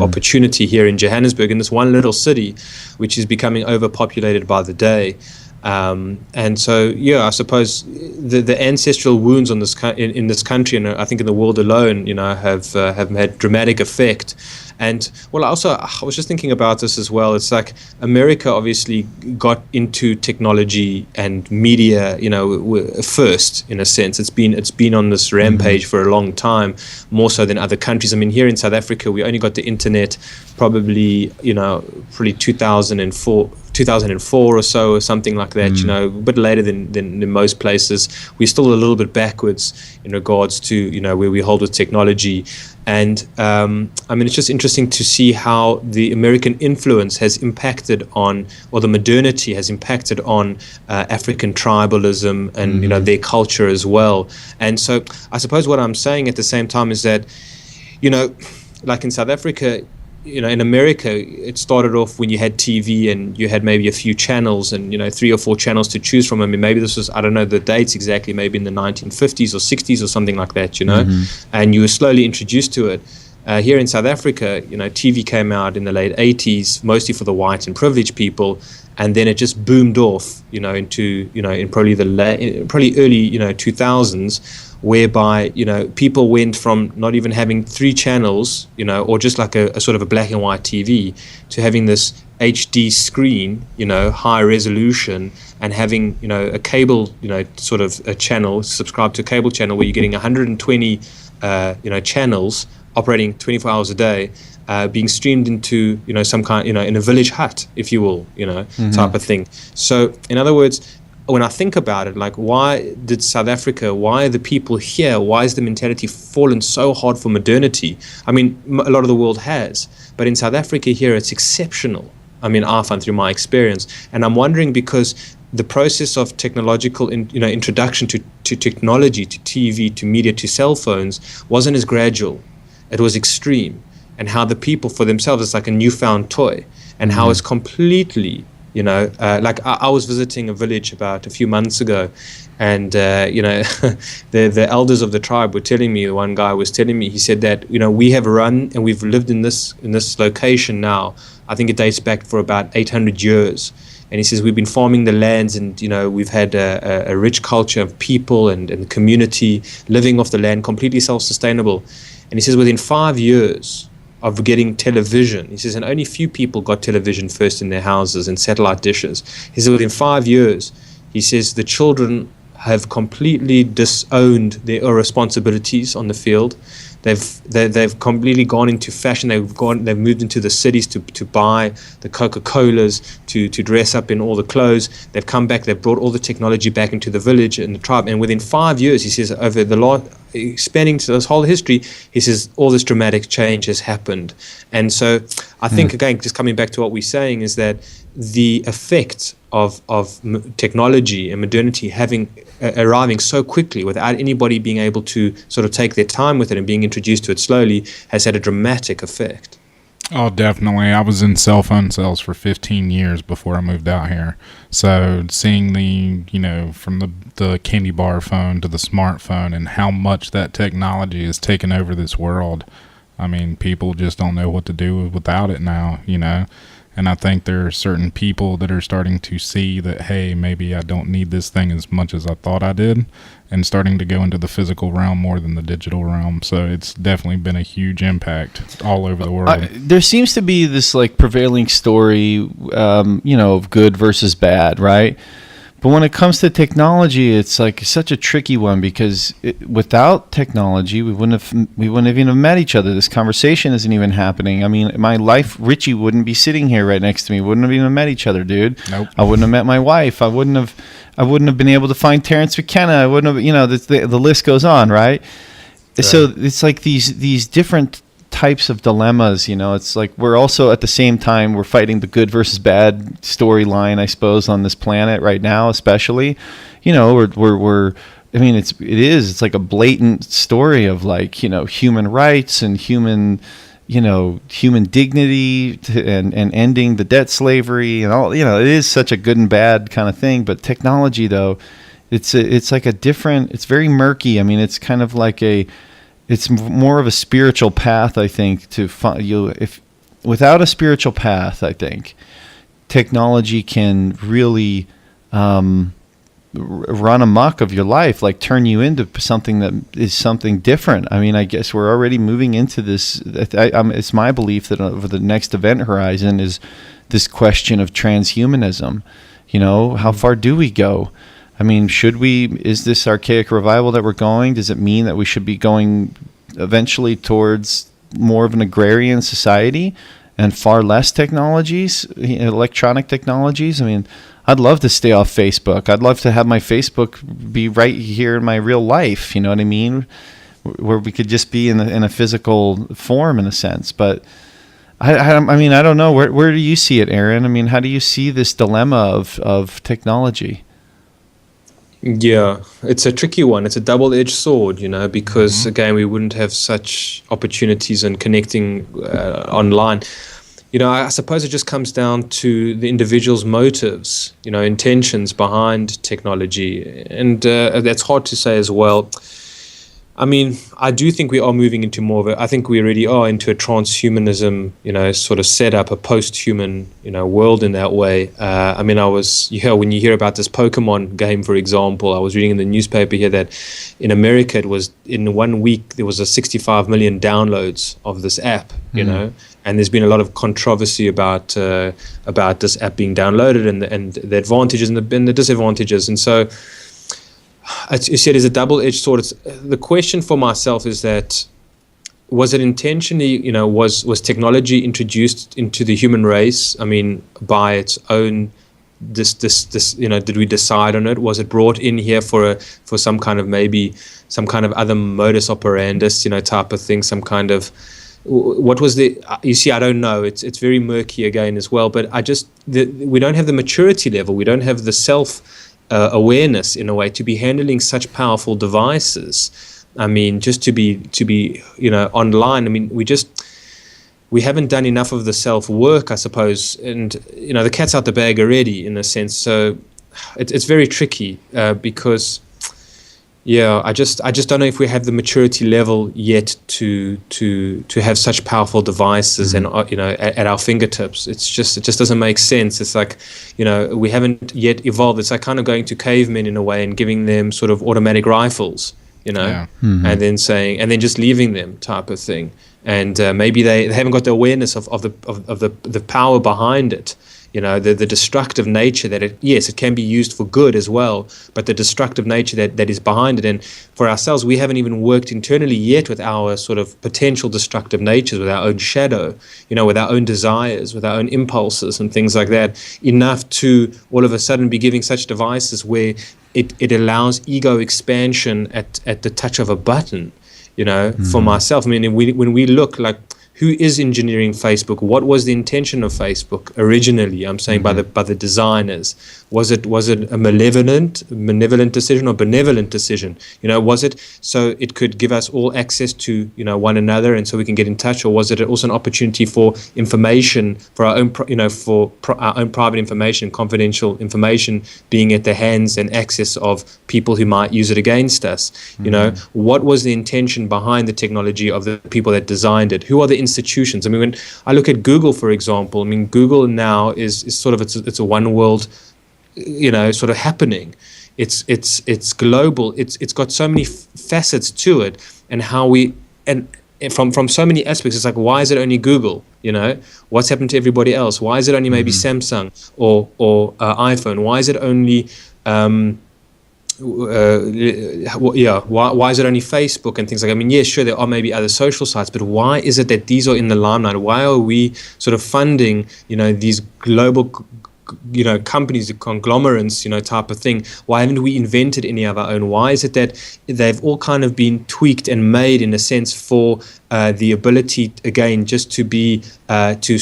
opportunity here in Johannesburg, in this one little city which is becoming overpopulated by the day. And so, I suppose the ancestral wounds on this in this country, and I think in the world alone, have had dramatic effect. And I was just thinking about this as well. It's like America obviously got into technology and media, first, in a sense. It's been on this rampage for a long time, more so than other countries. I mean, here in South Africa, we only got the internet probably 2004 or so, or something like that, a bit later than most places. We're still a little bit backwards in regards to, where we hold with technology. And it's just interesting to see how the American influence has impacted on, or the modernity has impacted on African tribalism and, their culture as well. And so I suppose what I'm saying at the same time is that, like in South Africa, in America, it started off when you had TV and you had maybe a few channels and, 3 or 4 channels to choose from. I mean, maybe this was, I don't know the dates exactly, maybe in the 1950s or 60s or something like that, and you were slowly introduced to it. Here in South Africa, TV came out in the late 80s, mostly for the white and privileged people. And then it just boomed off, into, in probably early, 2000s, whereby, people went from not even having 3 channels, or just like a sort of a black and white TV, to having this HD screen, high resolution, and having, a cable, sort of a channel, subscribe to a cable channel where you're getting 120, channels operating 24 hours a day. Being streamed into, some kind, in a village hut, if you will, type of thing. So, in other words, when I think about it, like, why did South Africa, why are the people here, why is the mentality fallen so hard for modernity? I mean, a lot of the world has, but in South Africa here, it's exceptional. I mean, I find through my experience, and I'm wondering because the process of technological, introduction to technology, to TV, to media, to cell phones wasn't as gradual. It was extreme. And how the people for themselves, it's like a newfound toy, and how it's completely, like I was visiting a village about a few months ago, and the elders of the tribe were telling me, one guy was telling me, he said that we have run and we've lived in this location now. I think it dates back for about 800 years. And he says we've been farming the lands, and we've had a rich culture of people and community living off the land, completely self-sustainable. And he says within 5 years of getting television, he says, and only few people got television first in their houses and satellite dishes. He says within 5 years, he says the children have completely disowned their responsibilities on the field. They've completely gone into fashion. They've moved into the cities to buy the Coca-Colas, to dress up in all the clothes. They've come back. They've brought all the technology back into the village and the tribe. And within 5 years, he says, over the last, spanning to this whole history, he says all this dramatic change has happened. And so I think, again, just coming back to what we're saying, is that the effect of technology and modernity arriving so quickly without anybody being able to sort of take their time with it and being introduced to it slowly has had a dramatic effect. Oh, definitely. I was in cell phone sales for 15 years before I moved out here. So seeing from the candy bar phone to the smartphone and how much that technology has taken over this world, I mean, people just don't know what to do without it now, And I think there are certain people that are starting to see that, hey, maybe I don't need this thing as much as I thought I did, and starting to go into the physical realm more than the digital realm. So it's definitely been a huge impact all over the world. There seems to be this like prevailing story, of good versus bad, right? But when it comes to technology, it's like such a tricky one, because without technology, we wouldn't have even met each other. This conversation isn't even happening. I mean, my life, Richie wouldn't be sitting here right next to me. Wouldn't have even met each other, dude. Nope. I wouldn't have met my wife. I wouldn't have been able to find Terence McKenna. I wouldn't have, the list goes on, right? So it's like these different types of dilemmas. It's like we're also at the same time we're fighting the good versus bad storyline, I suppose, on this planet right now, especially. It's like a blatant story of like human rights and human dignity and ending the debt slavery and all. It is such a good and bad kind of thing. But technology, though, it's like a different. It's very murky. I mean, it's kind of like it's more of a spiritual path, I think. If without a spiritual path, I think technology can really run amok of your life, like turn you into something that is something different. I mean, I guess we're already moving into this. It's my belief that over the next event horizon is this question of transhumanism. How far do we go? I mean, is this archaic revival that we're going? Does it mean that we should be going eventually towards more of an agrarian society and far less technologies, electronic technologies? I mean, I'd love to stay off Facebook. I'd love to have my Facebook be right here in my real life. You know what I mean? Where we could just be in a physical form in a sense. But I mean, I don't know. Where do you see it, Aron? I mean, how do you see this dilemma of technology? Yeah, it's a tricky one. It's a double-edged sword, because again, we wouldn't have such opportunities in connecting online. I suppose it just comes down to the individual's motives, intentions behind technology. And that's hard to say as well. I mean, I do think we are moving into more of I think we already are into a transhumanism, sort of setup, a post-human, world in that way. I mean, when you hear about this Pokemon game, for example, I was reading in the newspaper here that in America, it was in 1 week, there was 65 million downloads of this app, and there's been a lot of controversy about this app being downloaded and the advantages and the disadvantages. And so, as you said, it's a double-edged sword. The question for myself is that, was it intentionally, was technology introduced into the human race? I mean, by its own, did we decide on it? Was it brought in here for some kind of other modus operandus, type of thing, some kind of, what was you see, I don't know. It's very murky again as well, but we don't have the maturity level. We don't have the awareness in a way to be handling such powerful devices. I mean, just to be online. I mean, we haven't done enough of the self work, I suppose, and the cat's out the bag already in a sense. So it's very tricky because I just don't know if we have the maturity level yet to have such powerful devices and at our fingertips. It just doesn't make sense. It's like we haven't yet evolved. It's like kind of going to cavemen in a way and giving them sort of automatic rifles, and then and then just leaving them type of thing. And maybe they haven't got the awareness of the power behind it. The destructive nature that it can be used for good as well, but the destructive nature that is behind it. And for ourselves, we haven't even worked internally yet with our sort of potential destructive natures, with our own shadow, with our own desires, with our own impulses and things like that, enough to all of a sudden be giving such devices where it allows ego expansion at the touch of a button. For myself, I mean, when we look like, who is engineering Facebook? What was the intention of Facebook originally? I'm saying by the designers. Was it a malevolent decision or benevolent decision? Was it so it could give us all access to one another and so we can get in touch, or was it also an opportunity for information, for our own our own private information, confidential information being at the hands and access of people who might use it against us? What was the intention behind the technology of the people that designed it? Who are the institutions? I mean, when I look at Google, for example, I mean, Google now is sort of it's a one world, sort of happening. It's global. It's got so many facets to it, and from so many aspects. It's like, why is it only Google? What's happened to everybody else? Why is it only maybe Samsung or iPhone? Why is it only why is it only Facebook and things like that? I mean, yeah, sure, there are maybe other social sites, but why is it that these are in the limelight? Why are we sort of funding, these global, companies, the conglomerates, type of thing? Why haven't we invented any of our own? Why is it that they've all kind of been tweaked and made, in a sense, for the ability, again, just to be, to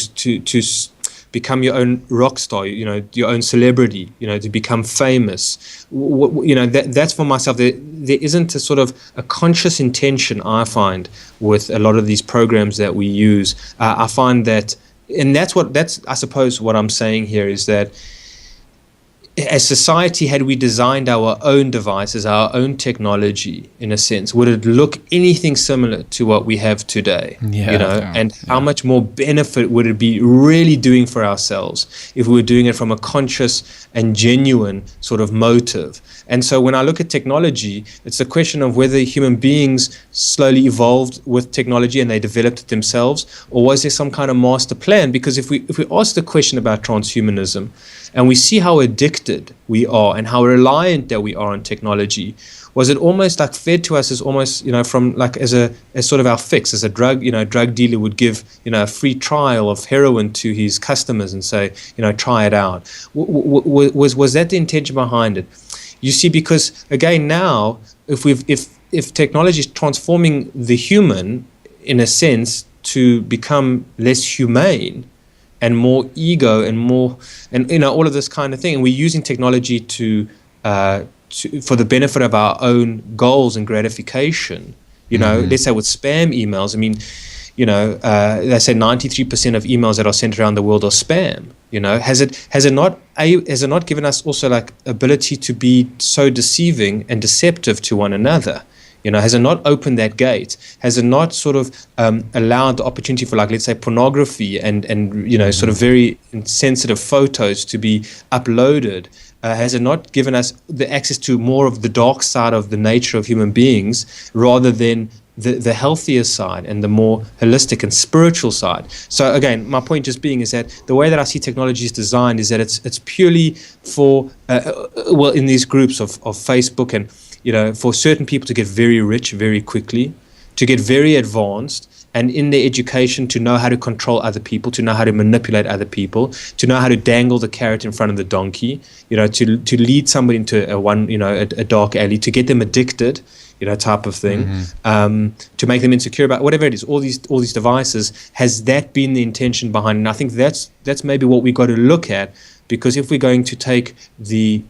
become your own rock star, your own celebrity, to become famous. That's for myself. There isn't a sort of a conscious intention, I find, with a lot of these programs that we use. I find that, and that's I suppose what I'm saying here is that as society, had we designed our own devices, our own technology, in a sense, would it look anything similar to what we have today? And how much more benefit would it be really doing for ourselves if we were doing it from a conscious and genuine sort of motive? And so when I look at technology, it's a question of whether human beings slowly evolved with technology and they developed it themselves, or was there some kind of master plan? Because if we ask the question about transhumanism, and we see how addicted we are and how reliant that we are on technology, was it almost like fed to us as almost, from like as sort of our fix, as a drug, drug dealer would give, a free trial of heroin to his customers and say, try it out. Was that the intention behind it? You see, because again, now, if technology is transforming the human, in a sense, to become less humane, and more ego and more, and all of this kind of thing, and we're using technology to for the benefit of our own goals and gratification. Let's say with spam emails. I mean, they say 93% of emails that are sent around the world are spam. Has it not given us also like ability to be so deceiving and deceptive to one another? Has it not opened that gate? Has it not sort of allowed the opportunity for, like, let's say, pornography and sort of very insensitive photos to be uploaded? Has it not given us the access to more of the dark side of the nature of human beings, rather than the healthier side and the more holistic and spiritual side? So again, my point just being is that the way that I see technology is designed is that it's purely for in these groups of Facebook, and for certain people to get very rich very quickly, to get very advanced, and in their education to know how to control other people, to know how to manipulate other people, to know how to dangle the carrot in front of the donkey, to lead somebody into a dark alley, to get them addicted, type of thing, to make them insecure about whatever it is. All these devices, has that been the intention behind it? And I think that's maybe what we got to look at. Because if we're going to take the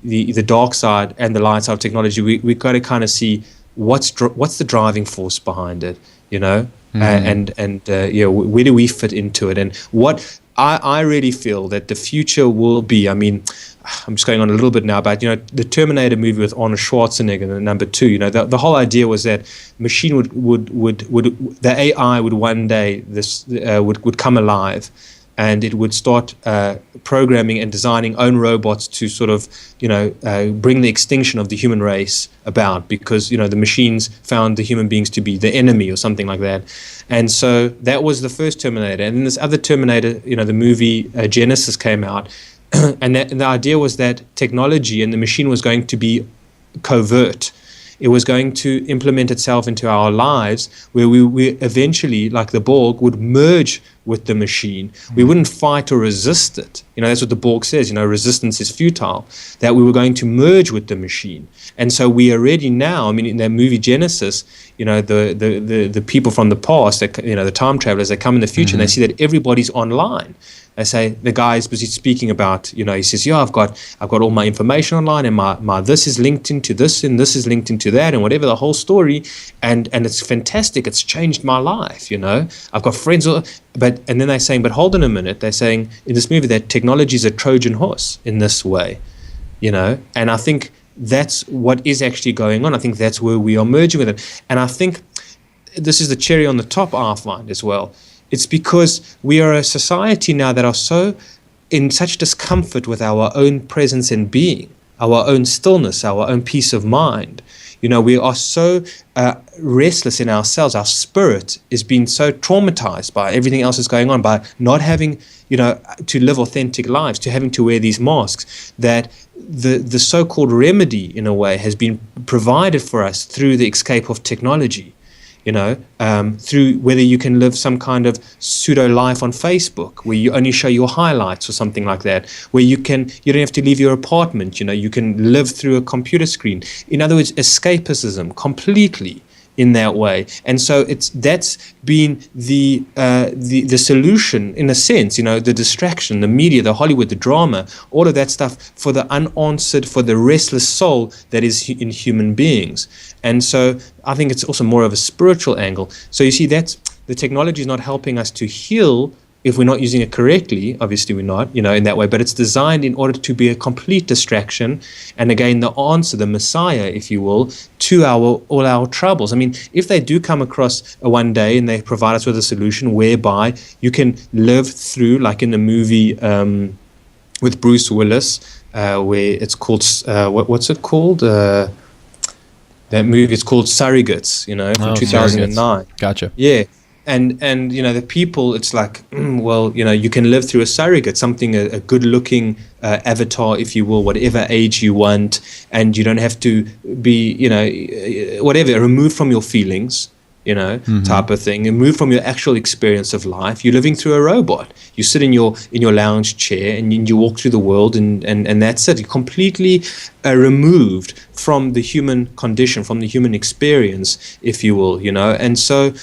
dark side and the light side of technology, we got to kind of see what's the driving force behind it, and where do we fit into it? And what I really feel that the future will be. I mean, I'm just going on a little bit now about the Terminator movie with Arnold Schwarzenegger, the number 2. The whole idea was that machine the AI would one day would come alive. And it would start programming and designing own robots to sort of, bring the extinction of the human race about, because, the machines found the human beings to be the enemy or something like that. And so that was the first Terminator. And then this other Terminator, the movie Genesis came out. And the idea was that technology and the machine was going to be covert. It was going to implement itself into our lives, where we eventually, like the Borg, would merge with the machine. We wouldn't fight or resist it. That's what the Borg says, resistance is futile, that we were going to merge with the machine. And so we already now, I mean, in that movie Genesis, the people from the past, the time travelers, they come in the future and they see that everybody's online. They say, the guy is busy speaking about, he says, I've got all my information online, and my this is linked into this, and this is linked into that, and whatever, the whole story, and it's fantastic. It's changed my life, I've got friends, and then they're saying, but hold on a minute. They're saying in this movie that technology is a Trojan horse in this way, and I think that's what is actually going on. I think that's where we are merging with it. And I think this is the cherry on the top, I find, as well. It's because we are a society now that are so in such discomfort with our own presence and being, our own stillness, our own peace of mind. We are so restless in ourselves. Our spirit is being so traumatized by everything else that's going on, by not having, to live authentic lives, to having to wear these masks, that the so-called remedy, in a way, has been provided for us through the escape of technology. Through whether you can live some kind of pseudo life on Facebook where you only show your highlights or something like that, where you don't have to leave your apartment, you can live through a computer screen. In other words, escapism completely in that way. And so that's been the solution, in a sense, the distraction, the media, the Hollywood, the drama, all of that stuff for the unanswered, for the restless soul that is in human beings. And so I think it's also more of a spiritual angle. So you see, that's the technology is not helping us to heal if we're not using it correctly. Obviously we're not, in that way, but it's designed in order to be a complete distraction. And again, the answer, the Messiah, if you will, to all our troubles. I mean, if they do come across one day and they provide us with a solution whereby you can live through, like in the movie with Bruce Willis, where it's called, what's it called? That movie is called Surrogates, from 2009. Surrogates. Gotcha. Yeah. And the people, it's like, you can live through a surrogate, something, a good-looking avatar, if you will, whatever age you want, and you don't have to be, whatever, removed from your feelings, type of thing, and removed from your actual experience of life. You're living through a robot. You sit in your lounge chair and you walk through the world, and that's it. You're completely removed from the human condition, from the human experience, if you will, and so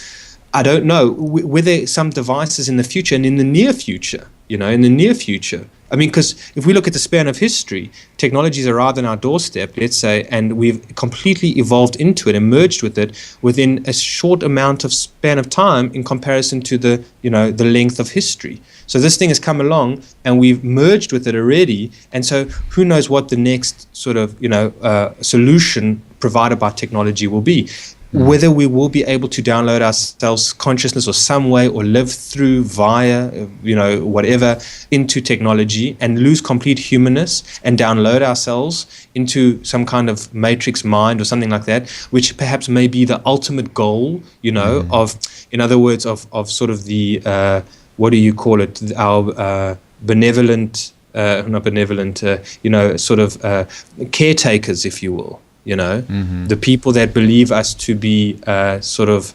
I don't know whether some devices in the future and in the near future, I mean, because if we look at the span of history, technologies arrived on our doorstep, let's say, and we've completely evolved into it and merged with it within a short amount of span of time in comparison to the length of history. So this thing has come along and we've merged with it already. And so who knows what the next sort of, solution provided by technology will be. Whether we will be able to download ourselves consciousness or some way, or live through via, whatever, into technology and lose complete humanness and download ourselves into some kind of matrix mind or something like that, which perhaps may be the ultimate goal, of, in other words, of sort of the, what do you call it, our benevolent, not benevolent, sort of caretakers, if you will. The people that believe us to be sort of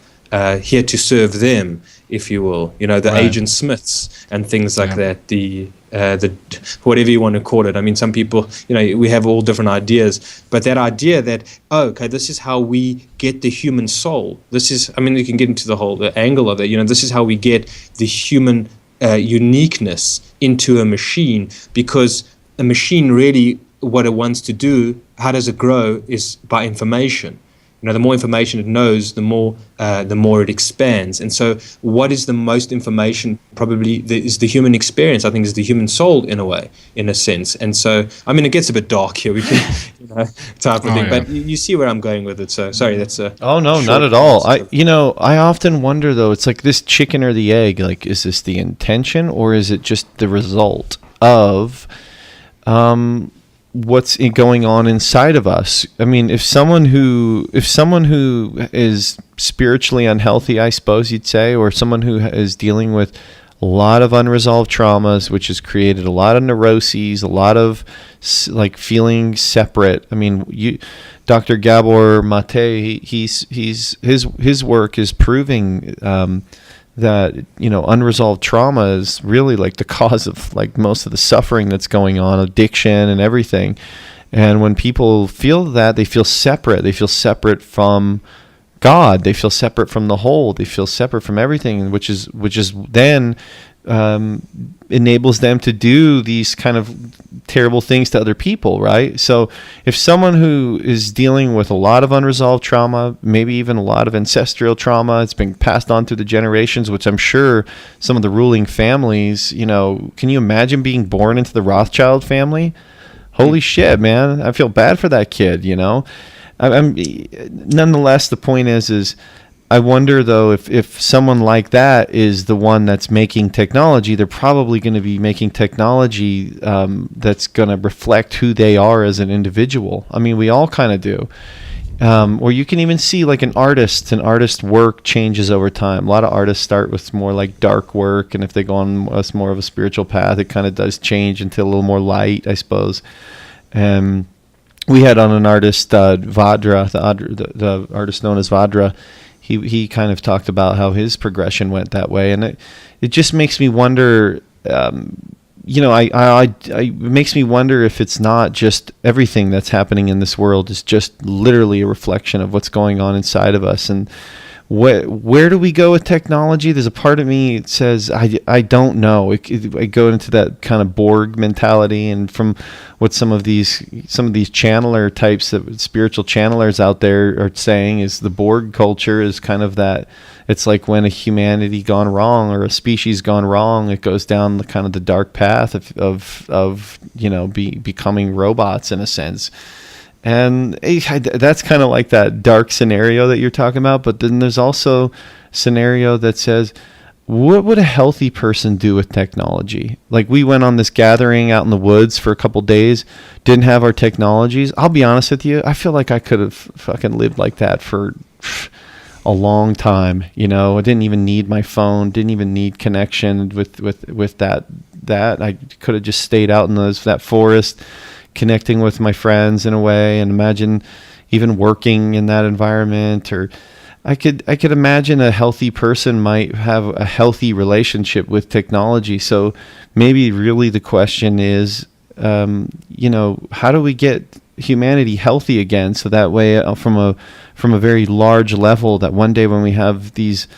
here to serve them, if you will, the right. Agent Smiths and things like that, the whatever you want to call it. I mean, some people, we have all different ideas, but that idea that, this is how we get the human soul. This is, I mean, you can get into the angle of it, this is how we get the human uniqueness into a machine, because a machine really, what it wants to do, how does it grow, is by information. The more information it knows, the more it expands. And so what is the most information? Probably is the human experience, I think, is the human soul, in a way, in a sense. And so, I mean, it gets a bit dark here, we can, type of thing, but you see where I'm going with it. So, sorry, that's a... Oh, no, not at all. I often wonder, though, it's like this chicken or the egg, like, is this the intention, or is it just the result of... what's going on inside of us? I mean, if someone who is spiritually unhealthy, I suppose you'd say, or someone who is dealing with a lot of unresolved traumas, which has created a lot of neuroses, a lot of like feeling separate. I mean, Dr. Gabor Mate, his work is proving that unresolved trauma is really like the cause of like most of the suffering that's going on, addiction and everything. And when people feel that, they feel separate. They feel separate from God. They feel separate from the whole. They feel separate from everything, which is then enables them to do these kind of terrible things to other people, right? So if someone who is dealing with a lot of unresolved trauma, maybe even a lot of ancestral trauma, it's been passed on through the generations, which I'm sure some of the ruling families, can you imagine being born into the Rothschild family? Holy shit, man. I feel bad for that kid, I'm nonetheless, the point is I wonder, though, if someone like that is the one that's making technology, they're probably going to be making technology that's going to reflect who they are as an individual. I mean, we all kind of do. Or you can even see like an artist work changes over time. A lot of artists start with more like dark work, and if they go on more of a spiritual path, it kind of does change into a little more light, I suppose. We had on an artist, Vadra, the artist known as Vadra. He kind of talked about how his progression went that way, and it just makes me wonder. It makes me wonder if it's not just everything that's happening in this world is just literally a reflection of what's going on inside of us. And where do we go with technology? There's a part of me that says, I don't know. I go into that kind of Borg mentality, and from what some of these channeler types, spiritual channelers out there are saying, is the Borg culture is kind of that. It's like when a humanity gone wrong or a species gone wrong, it goes down the kind of the dark path of becoming robots in a sense. And that's kind of like that dark scenario that you're talking about. But then there's also a scenario that says, what would a healthy person do with technology? Like, we went on this gathering out in the woods for a couple days, didn't have our technologies. I'll be honest with you, I feel like I could have fucking lived like that for a long time. I didn't even need my phone, didn't even need connection with that. I could have just stayed out in that forest, connecting with my friends in a way, and imagine even working in that environment. Or I could imagine a healthy person might have a healthy relationship with technology. So maybe really the question is, how do we get humanity healthy again, so that way from a very large level, that one day when we have these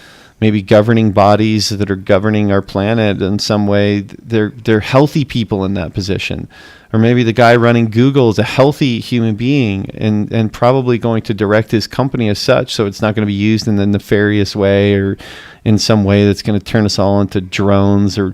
maybe governing bodies that are governing our planet in some way, they're healthy people in that position. Or maybe the guy running Google is a healthy human being and probably going to direct his company as such, so it's not going to be used in a nefarious way or in some way that's going to turn us all into drones. Or,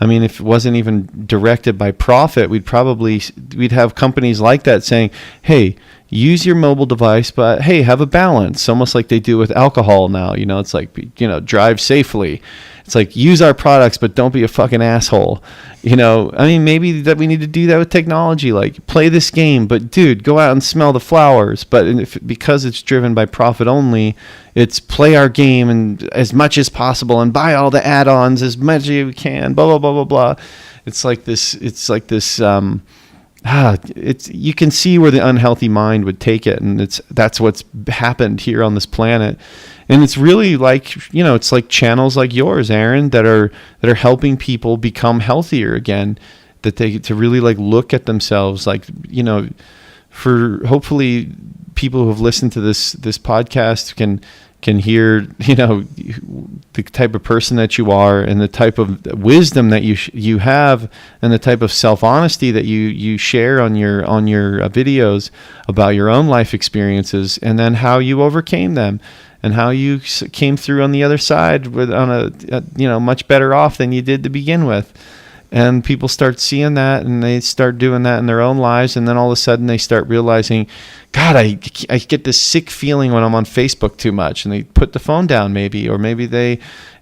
I mean, if it wasn't even directed by profit, we'd have companies like that saying, hey, use your mobile device, but hey, have a balance, almost like they do with alcohol now. It's like, drive safely. It's like, use our products, but don't be a fucking asshole. I mean, maybe that we need to do that with technology. Like, play this game, but dude, go out and smell the flowers. But because it's driven by profit only, it's play our game and as much as possible and buy all the add-ons as much as you can. Blah blah blah blah blah. It's like this. You can see where the unhealthy mind would take it, and that's what's happened here on this planet. And it's really like, it's like channels like yours, Aron, that are helping people become healthier again, to really like look at themselves, like, for hopefully people who have listened to this podcast can hear, the type of person that you are, and the type of wisdom that you have, and the type of self-honesty that you share on your videos about your own life experiences, and then how you overcame them, and how you came through on the other side much better off than you did to begin with. And people start seeing that, and they start doing that in their own lives, and then all of a sudden they start realizing, God, I get this sick feeling when I'm on Facebook too much, and they put the phone down maybe, or maybe they,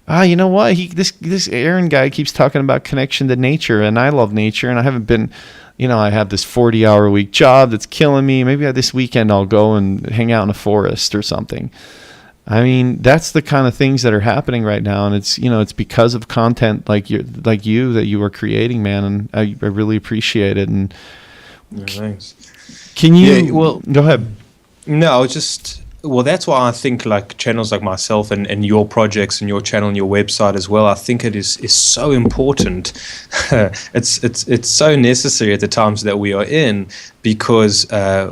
you know what, this Aron guy keeps talking about connection to nature, and I love nature, and I haven't been, I have this 40-hour-a-week job that's killing me. Maybe this weekend I'll go and hang out in a forest or something. I mean, that's the kind of things that are happening right now, and it's because of content like you that you are creating, man, and I really appreciate it. And thanks. Can you? Well, go ahead. No, that's why I think like channels like myself and your projects and your channel and your website as well, I think it is so important. It's so necessary at the times that we are in, because I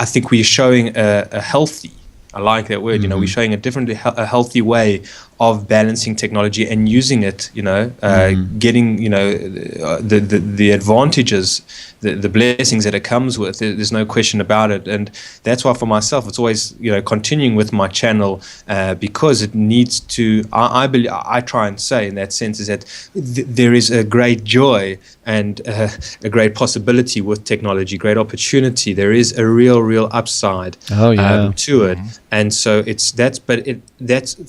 think we're showing a healthy. I like that word. We're showing a healthy way of balancing technology and using it. Getting the advantages, the blessings that it comes with. There's no question about it, and that's why for myself, it's always continuing with my channel because it needs to. I believe, I try and say in that sense is that there is a great joy and a great possibility with technology, great opportunity. There is a real upside to it. And so that's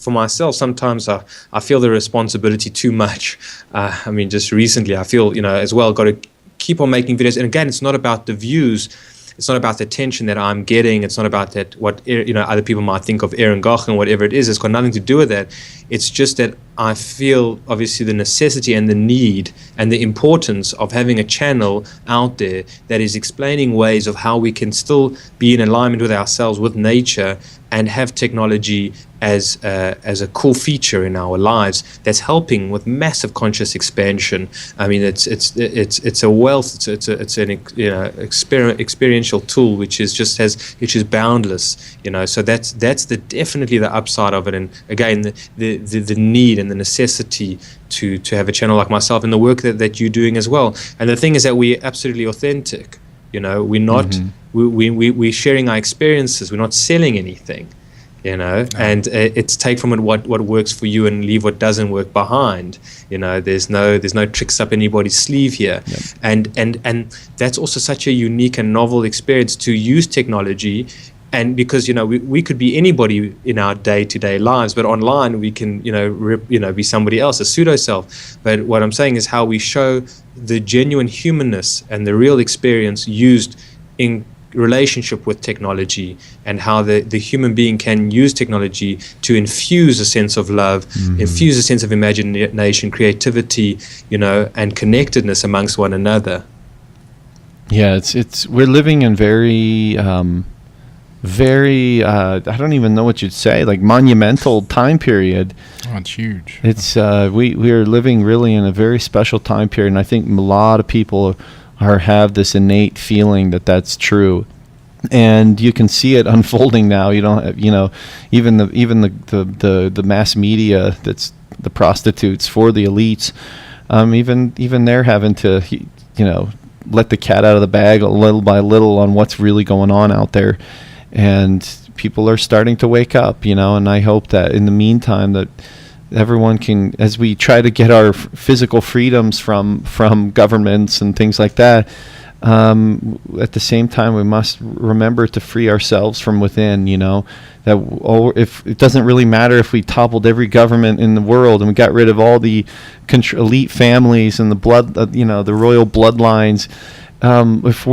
for myself. Sometimes I feel the responsibility too much. I mean, just recently I feel, as well, got to keep on making videos. And again, it's not about the views. It's not about the attention that I'm getting. It's not about that what other people might think of Aron Goch and whatever it is. It's got nothing to do with that. It's just that I feel obviously the necessity and the need and the importance of having a channel out there that is explaining ways of how we can still be in alignment with ourselves, with nature, and have technology as a cool feature in our lives that's helping with massive conscious expansion. I mean, it's a wealth. It's an experiential tool which is boundless. So that's definitely the upside of it. And again, the need and the necessity to have a channel like myself and the work that you're doing as well. And the thing is that we're absolutely authentic. We're not we're sharing our experiences. We're not selling anything. And it's take from it what works for you and leave what doesn't work behind. There's no tricks up anybody's sleeve here. Yep. And that's also such a unique and novel experience to use technology. And because we could be anybody in our day-to-day lives, but online we can be somebody else, a pseudo self. But what I'm saying is how we show the genuine humanness and the real experience used in relationship with technology, and how the human being can use technology to infuse a sense of love, infuse a sense of imagination, creativity, and connectedness amongst one another. Yeah, it's we're living in very I don't even know what you'd say, like monumental time period. Oh, it's huge. It's we are living really in a very special time period, and I think a lot of people have this innate feeling that that's true, and you can see it unfolding now. You don't, even the mass media, that's the prostitutes for the elites. Even they're having to, let the cat out of the bag a little by little on what's really going on out there, and people are starting to wake up. And I hope that in the meantime that everyone can, as we try to get our physical freedoms from governments and things like that, at the same time we must remember to free ourselves from within. That if it doesn't really matter if we toppled every government in the world and we got rid of all the elite families and the the royal bloodlines. If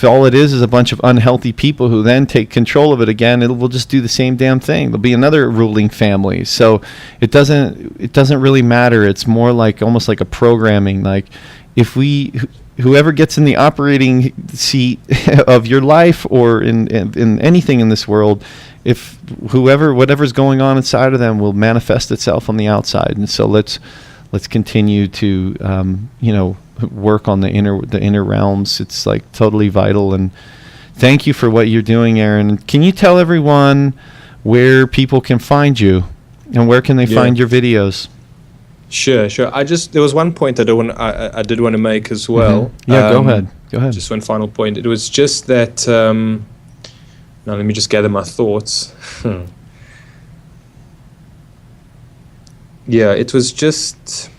all it is a bunch of unhealthy people who then take control of it again, we'll just do the same damn thing. There'll be another ruling family. So it doesn't really matter. It's more like almost like a programming. Like if whoever gets in the operating seat of your life or in anything in this world, if whatever's going on inside of them will manifest itself on the outside. And so let's continue to work on the inner realms. It's like totally vital. And thank you for what you're doing, Aron. Can you tell everyone where people can find you and where can they find your videos? Sure. There was one point that I did want to make as well. Mm-hmm. Yeah, go ahead. Just one final point. It was just that. Now let me just gather my thoughts. Yeah, it was just.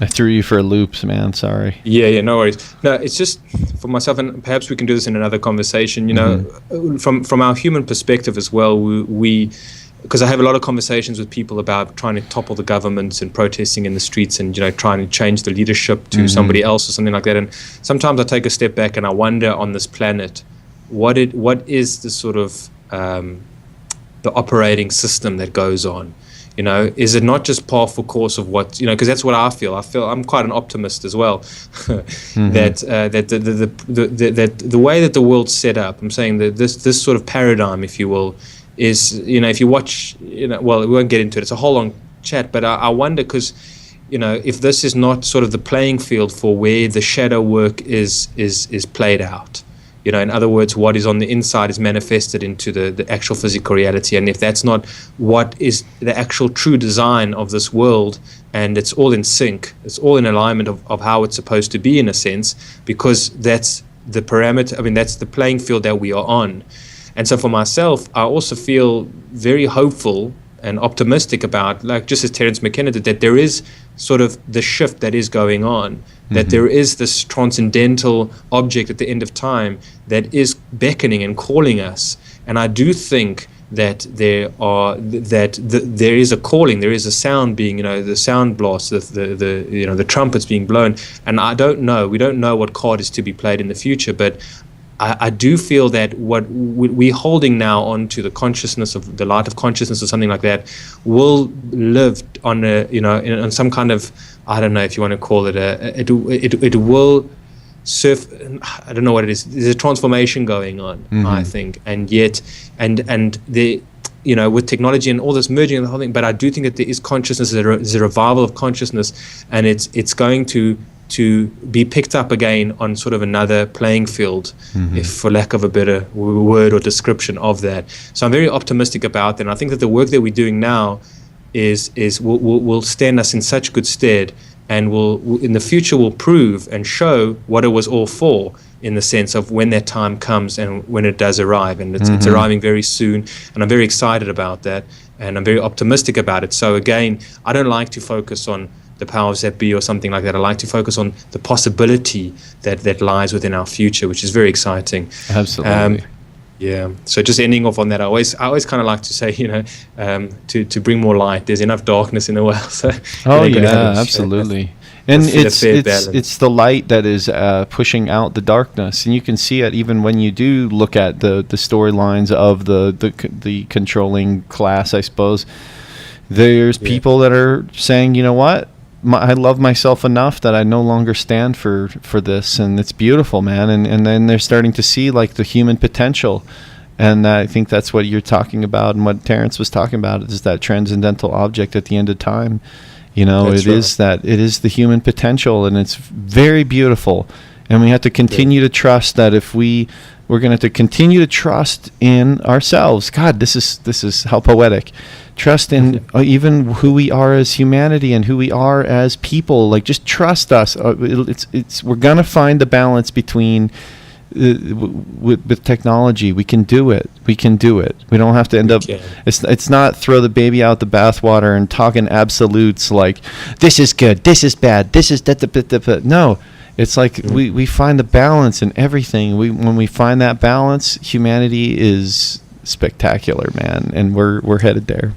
I threw you for a loop, man. Sorry. Yeah, no worries. No, it's just for myself, and perhaps we can do this in another conversation. From our human perspective as well, we because I have a lot of conversations with people about trying to topple the governments and protesting in the streets and trying to change the leadership to somebody else or something like that. And sometimes I take a step back and I wonder on this planet, what is the sort of the operating system that goes on? Is it not just par for course of what, because that's what I feel. I'm quite an optimist as well. That the way that the world's set up, I'm saying that this sort of paradigm, if you will, is, if you watch, well, we won't get into it. It's a whole long chat, but I wonder because, if this is not sort of the playing field for where the shadow work is played out. In other words, what is on the inside is manifested into the actual physical reality. And if that's not what is the actual true design of this world, and it's all in sync, it's all in alignment of how it's supposed to be in a sense, because that's the parameter, that's the playing field that we are on. And so for myself, I also feel very hopeful and optimistic about, like just as Terence McKenna did, that there is sort of the shift that is going on, that there is this transcendental object at the end of time that is beckoning and calling us. And I do think that there is a calling, there is a sound being, the sound blast, the trumpets being blown, and we don't know what card is to be played in the future, but I do feel that what we're holding now onto the consciousness of the light of consciousness or something like that will live on on some kind of, I don't know if you want to call it it will surf. I don't know what it is. There's a transformation going on, I think, and the with technology and all this merging and the whole thing. But I do think that there is consciousness. There's a revival of consciousness, and it's going to be picked up again on sort of another playing field, if for lack of a better word or description of that. So I'm very optimistic about that, and I think that the work that we're doing now will stand us in such good stead, and will in the future will prove and show what it was all for, in the sense of when that time comes and when it does arrive, and it's arriving very soon, and I'm very excited about that, and I'm very optimistic about it. So again, I don't like to focus on the powers that be or something like that. I like to focus on the possibility that lies within our future, which is very exciting. Absolutely. So just ending off on that, I always kind of like to say, to bring more light. There's enough darkness in the world. So absolutely. And it's the light that is pushing out the darkness, and you can see it even when you do look at the storylines of the controlling class, I suppose. There's people that are saying, you know what? I love myself enough that I no longer stand for this, and it's beautiful, man. And then they're starting to see like the human potential, and I think that's what you're talking about, and what Terence was talking about is that transcendental object at the end of time. It is the human potential, and it's very beautiful. And we have to continue to trust that if we're going to have to continue to trust in ourselves. God, this is how poetic. Trust in even who we are as humanity and who we are as people. Like, just trust us. We're gonna find the balance between with technology. We can do it. We don't have to end up. It's not throw the baby out the bathwater and talking absolutes like this is good, this is bad, this is no. It's like we find the balance in everything. When we find that balance, humanity is spectacular, man, and we're headed there.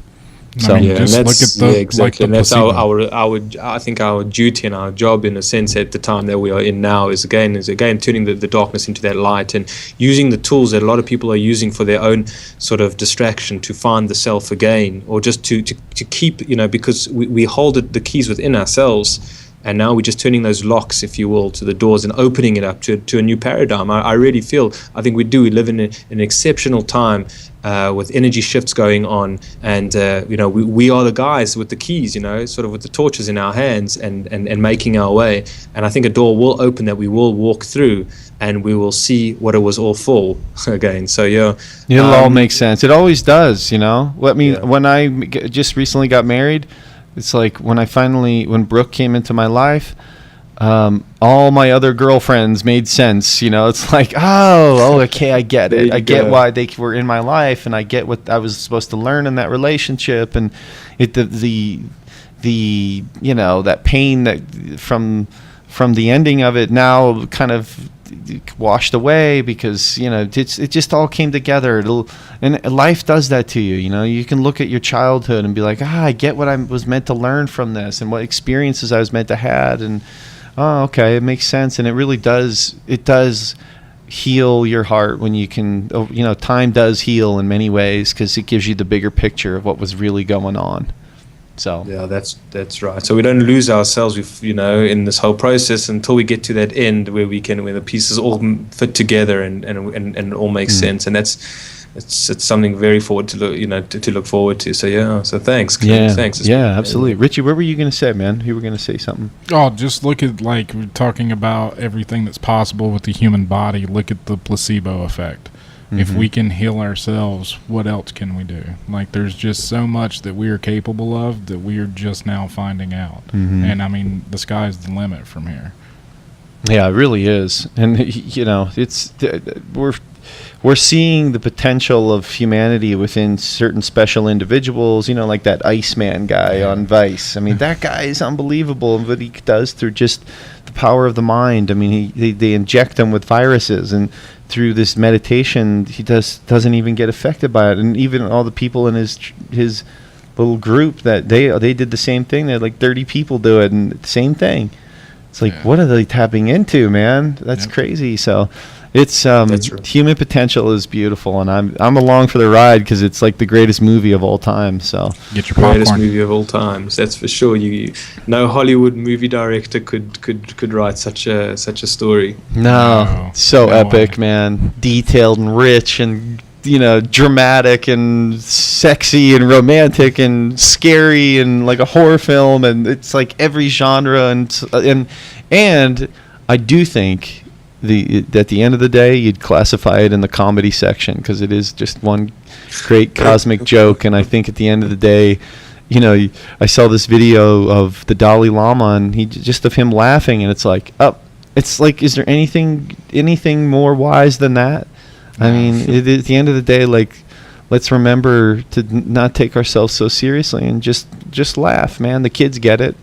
So just look at the exactly. And that's I think our duty and our job, in a sense, at the time that we are in now, is again turning the darkness into that light, and using the tools that a lot of people are using for their own sort of distraction to find the self again, or just to keep, because we hold the keys within ourselves. And now we're just turning those locks, if you will, to the doors and opening it up to a new paradigm. I really feel, I think we live in an exceptional time with energy shifts going on. And, we are the guys with the keys, sort of with the torches in our hands and making our way. And I think a door will open that we will walk through, and we will see what it was all for again. So, it'll all make sense. It always does, when I just recently got married, it's like when Brooke came into my life, all my other girlfriends made sense. It's like, okay, I get it. I get why they were in my life, and I get what I was supposed to learn in that relationship, and the that pain that from the ending of it now kind of washed away, because it just all came together. And life does that to you. You can look at your childhood and be like, I get what I was meant to learn from this, and what experiences I was meant to have, and okay, it makes sense. And it really does heal your heart when you can, time does heal in many ways, because it gives you the bigger picture of what was really going on. So yeah, that's right. So we don't lose ourselves, in this whole process until we get to that end where the pieces all fit together and it all makes sense. And it's something very forward to look, to look forward to. So so thanks. Thanks. Yeah, absolutely. Richie, what were you going to say, man? You were going to say something. Oh, just look at, like, we're talking about everything that's possible with the human body. Look at the placebo effect. If we can heal ourselves, what else can we do? Like, there's just so much that we are capable of that we are just now finding out. And I mean, the sky's the limit from here. Yeah, it really is. And it's we're seeing the potential of humanity within certain special individuals, like that Iceman guy on Vice. I mean, that guy is unbelievable, what he does through just the power of the mind. I mean, they inject him with viruses, and through this meditation, he doesn't even get affected by it. And even all the people in his little group that they did the same thing. They had like 30 people do it, and same thing. It's like, what are they tapping into, man? That's crazy. So it's human potential is beautiful, and I'm along for the ride because it's like the greatest movie of all time. So get your popcorn. Greatest movie of all times, that's for sure. No Hollywood movie director could write such a story. No, epic, man. Detailed and rich and dramatic and sexy and romantic and scary and like a horror film, and it's like every genre, and I do think at the end of the day you'd classify it in the comedy section because it is just one great cosmic joke. And I think at the end of the day, I saw this video of the Dalai Lama and of him laughing, and it's like, is there anything more wise than that? I mean, at the end of the day, like, let's remember to not take ourselves so seriously and just laugh, man. The kids get it,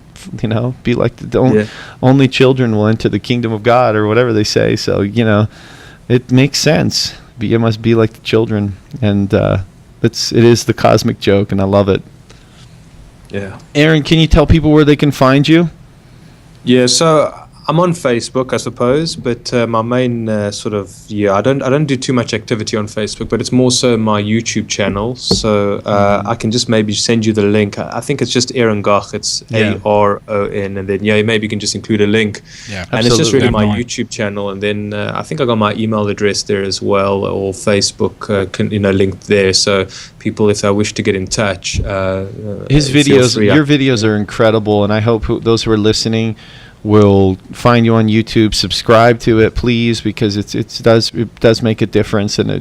be like the only children will enter the kingdom of God or whatever they say. So, it makes sense. You must be like the children. And it is the cosmic joke, and I love it. Yeah. Aron, can you tell people where they can find you? Yeah, so I'm on Facebook, I suppose, but my main I don't do too much activity on Facebook, but it's more so my YouTube channel. So I can just maybe send you the link. I think it's just Aron Goch. It's ARON, and then maybe you can just include a link. Yeah, and it's just really my YouTube channel, and then I think I got my email address there as well, or Facebook linked there. So people, if they wish to get in touch, his videos, your videos are incredible, and I hope those who are listening will find you on YouTube, subscribe to it, please, because it does make a difference. And the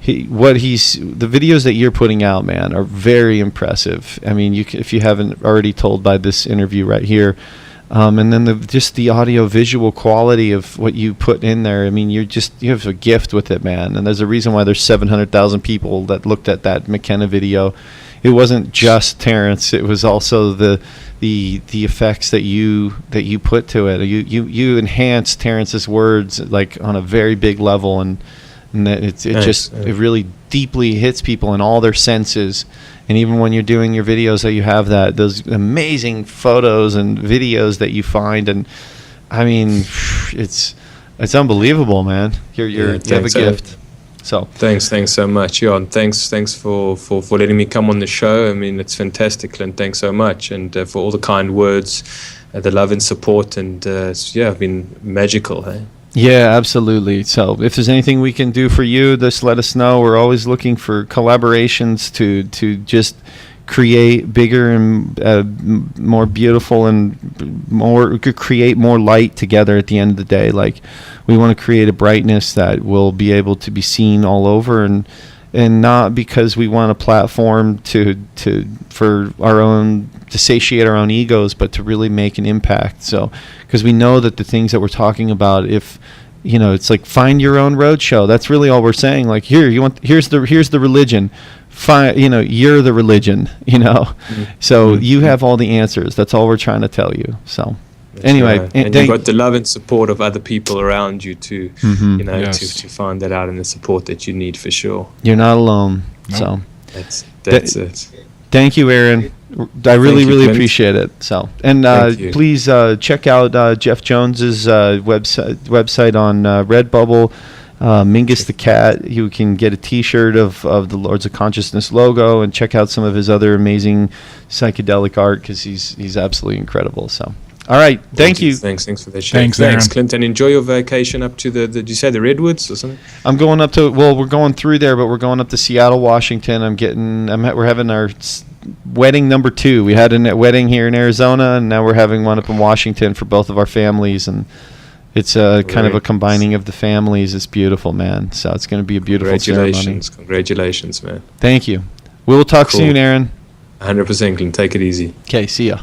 videos that you're putting out, man, are very impressive. I mean, if you haven't already told by this interview right here, and then the audio visual quality of what you put in there. I mean, you have a gift with it, man. And there's a reason why there's 700,000 people that looked at that McKenna video. It wasn't just Terence; it was also the effects that you put to it. You enhance Terence's words like on a very big level, and it really deeply hits people in all their senses. And even when you're doing your videos, that you have those amazing photos and videos that you find, and I mean, it's unbelievable, man. You have a gift. So thanks so much, and thanks for letting me come on the show. I mean, it's fantastic, Clint. Thanks so much, and for all the kind words, the love and support, and it's been magical. Hey? Yeah, absolutely. So if there's anything we can do for you, just let us know. We're always looking for collaborations to just create bigger and more beautiful and create more light together at the end of the day. Like, we want to create a brightness that will be able to be seen all over, and not because we want a platform to satiate our own egos, but to really make an impact. So, because we know that the things that we're talking about, if it's like, find your own roadshow. That's really all we're saying. Like, here's the religion. You're the religion. So you have all the answers. That's all we're trying to tell you. So. That's anyway, right. And you've got the love and support of other people around you to find that out, and the support that you need, for sure. You're not alone. No. So that's it. Thank you, Aron. I really appreciate it. So, and please check out Jeff Jones's website on Redbubble. Mingus the Cat. You can get a T-shirt of the Lords of Consciousness logo, and check out some of his other amazing psychedelic art, because he's absolutely incredible. So. All right, thank you. Thanks for that show. Thanks, Clinton. Enjoy your vacation up to did you say the Redwoods or something? I'm going up to, we're going through there, but we're going up to Seattle, Washington. We're having our wedding number 2. We had a wedding here in Arizona, and now we're having one up in Washington for both of our families, and it's kind of a combining of the families. It's beautiful, man. So it's going to be a beautiful ceremony. Congratulations, man. Thank you. We will talk soon, Aron. 100%, Clint. Take it easy. Okay, see ya.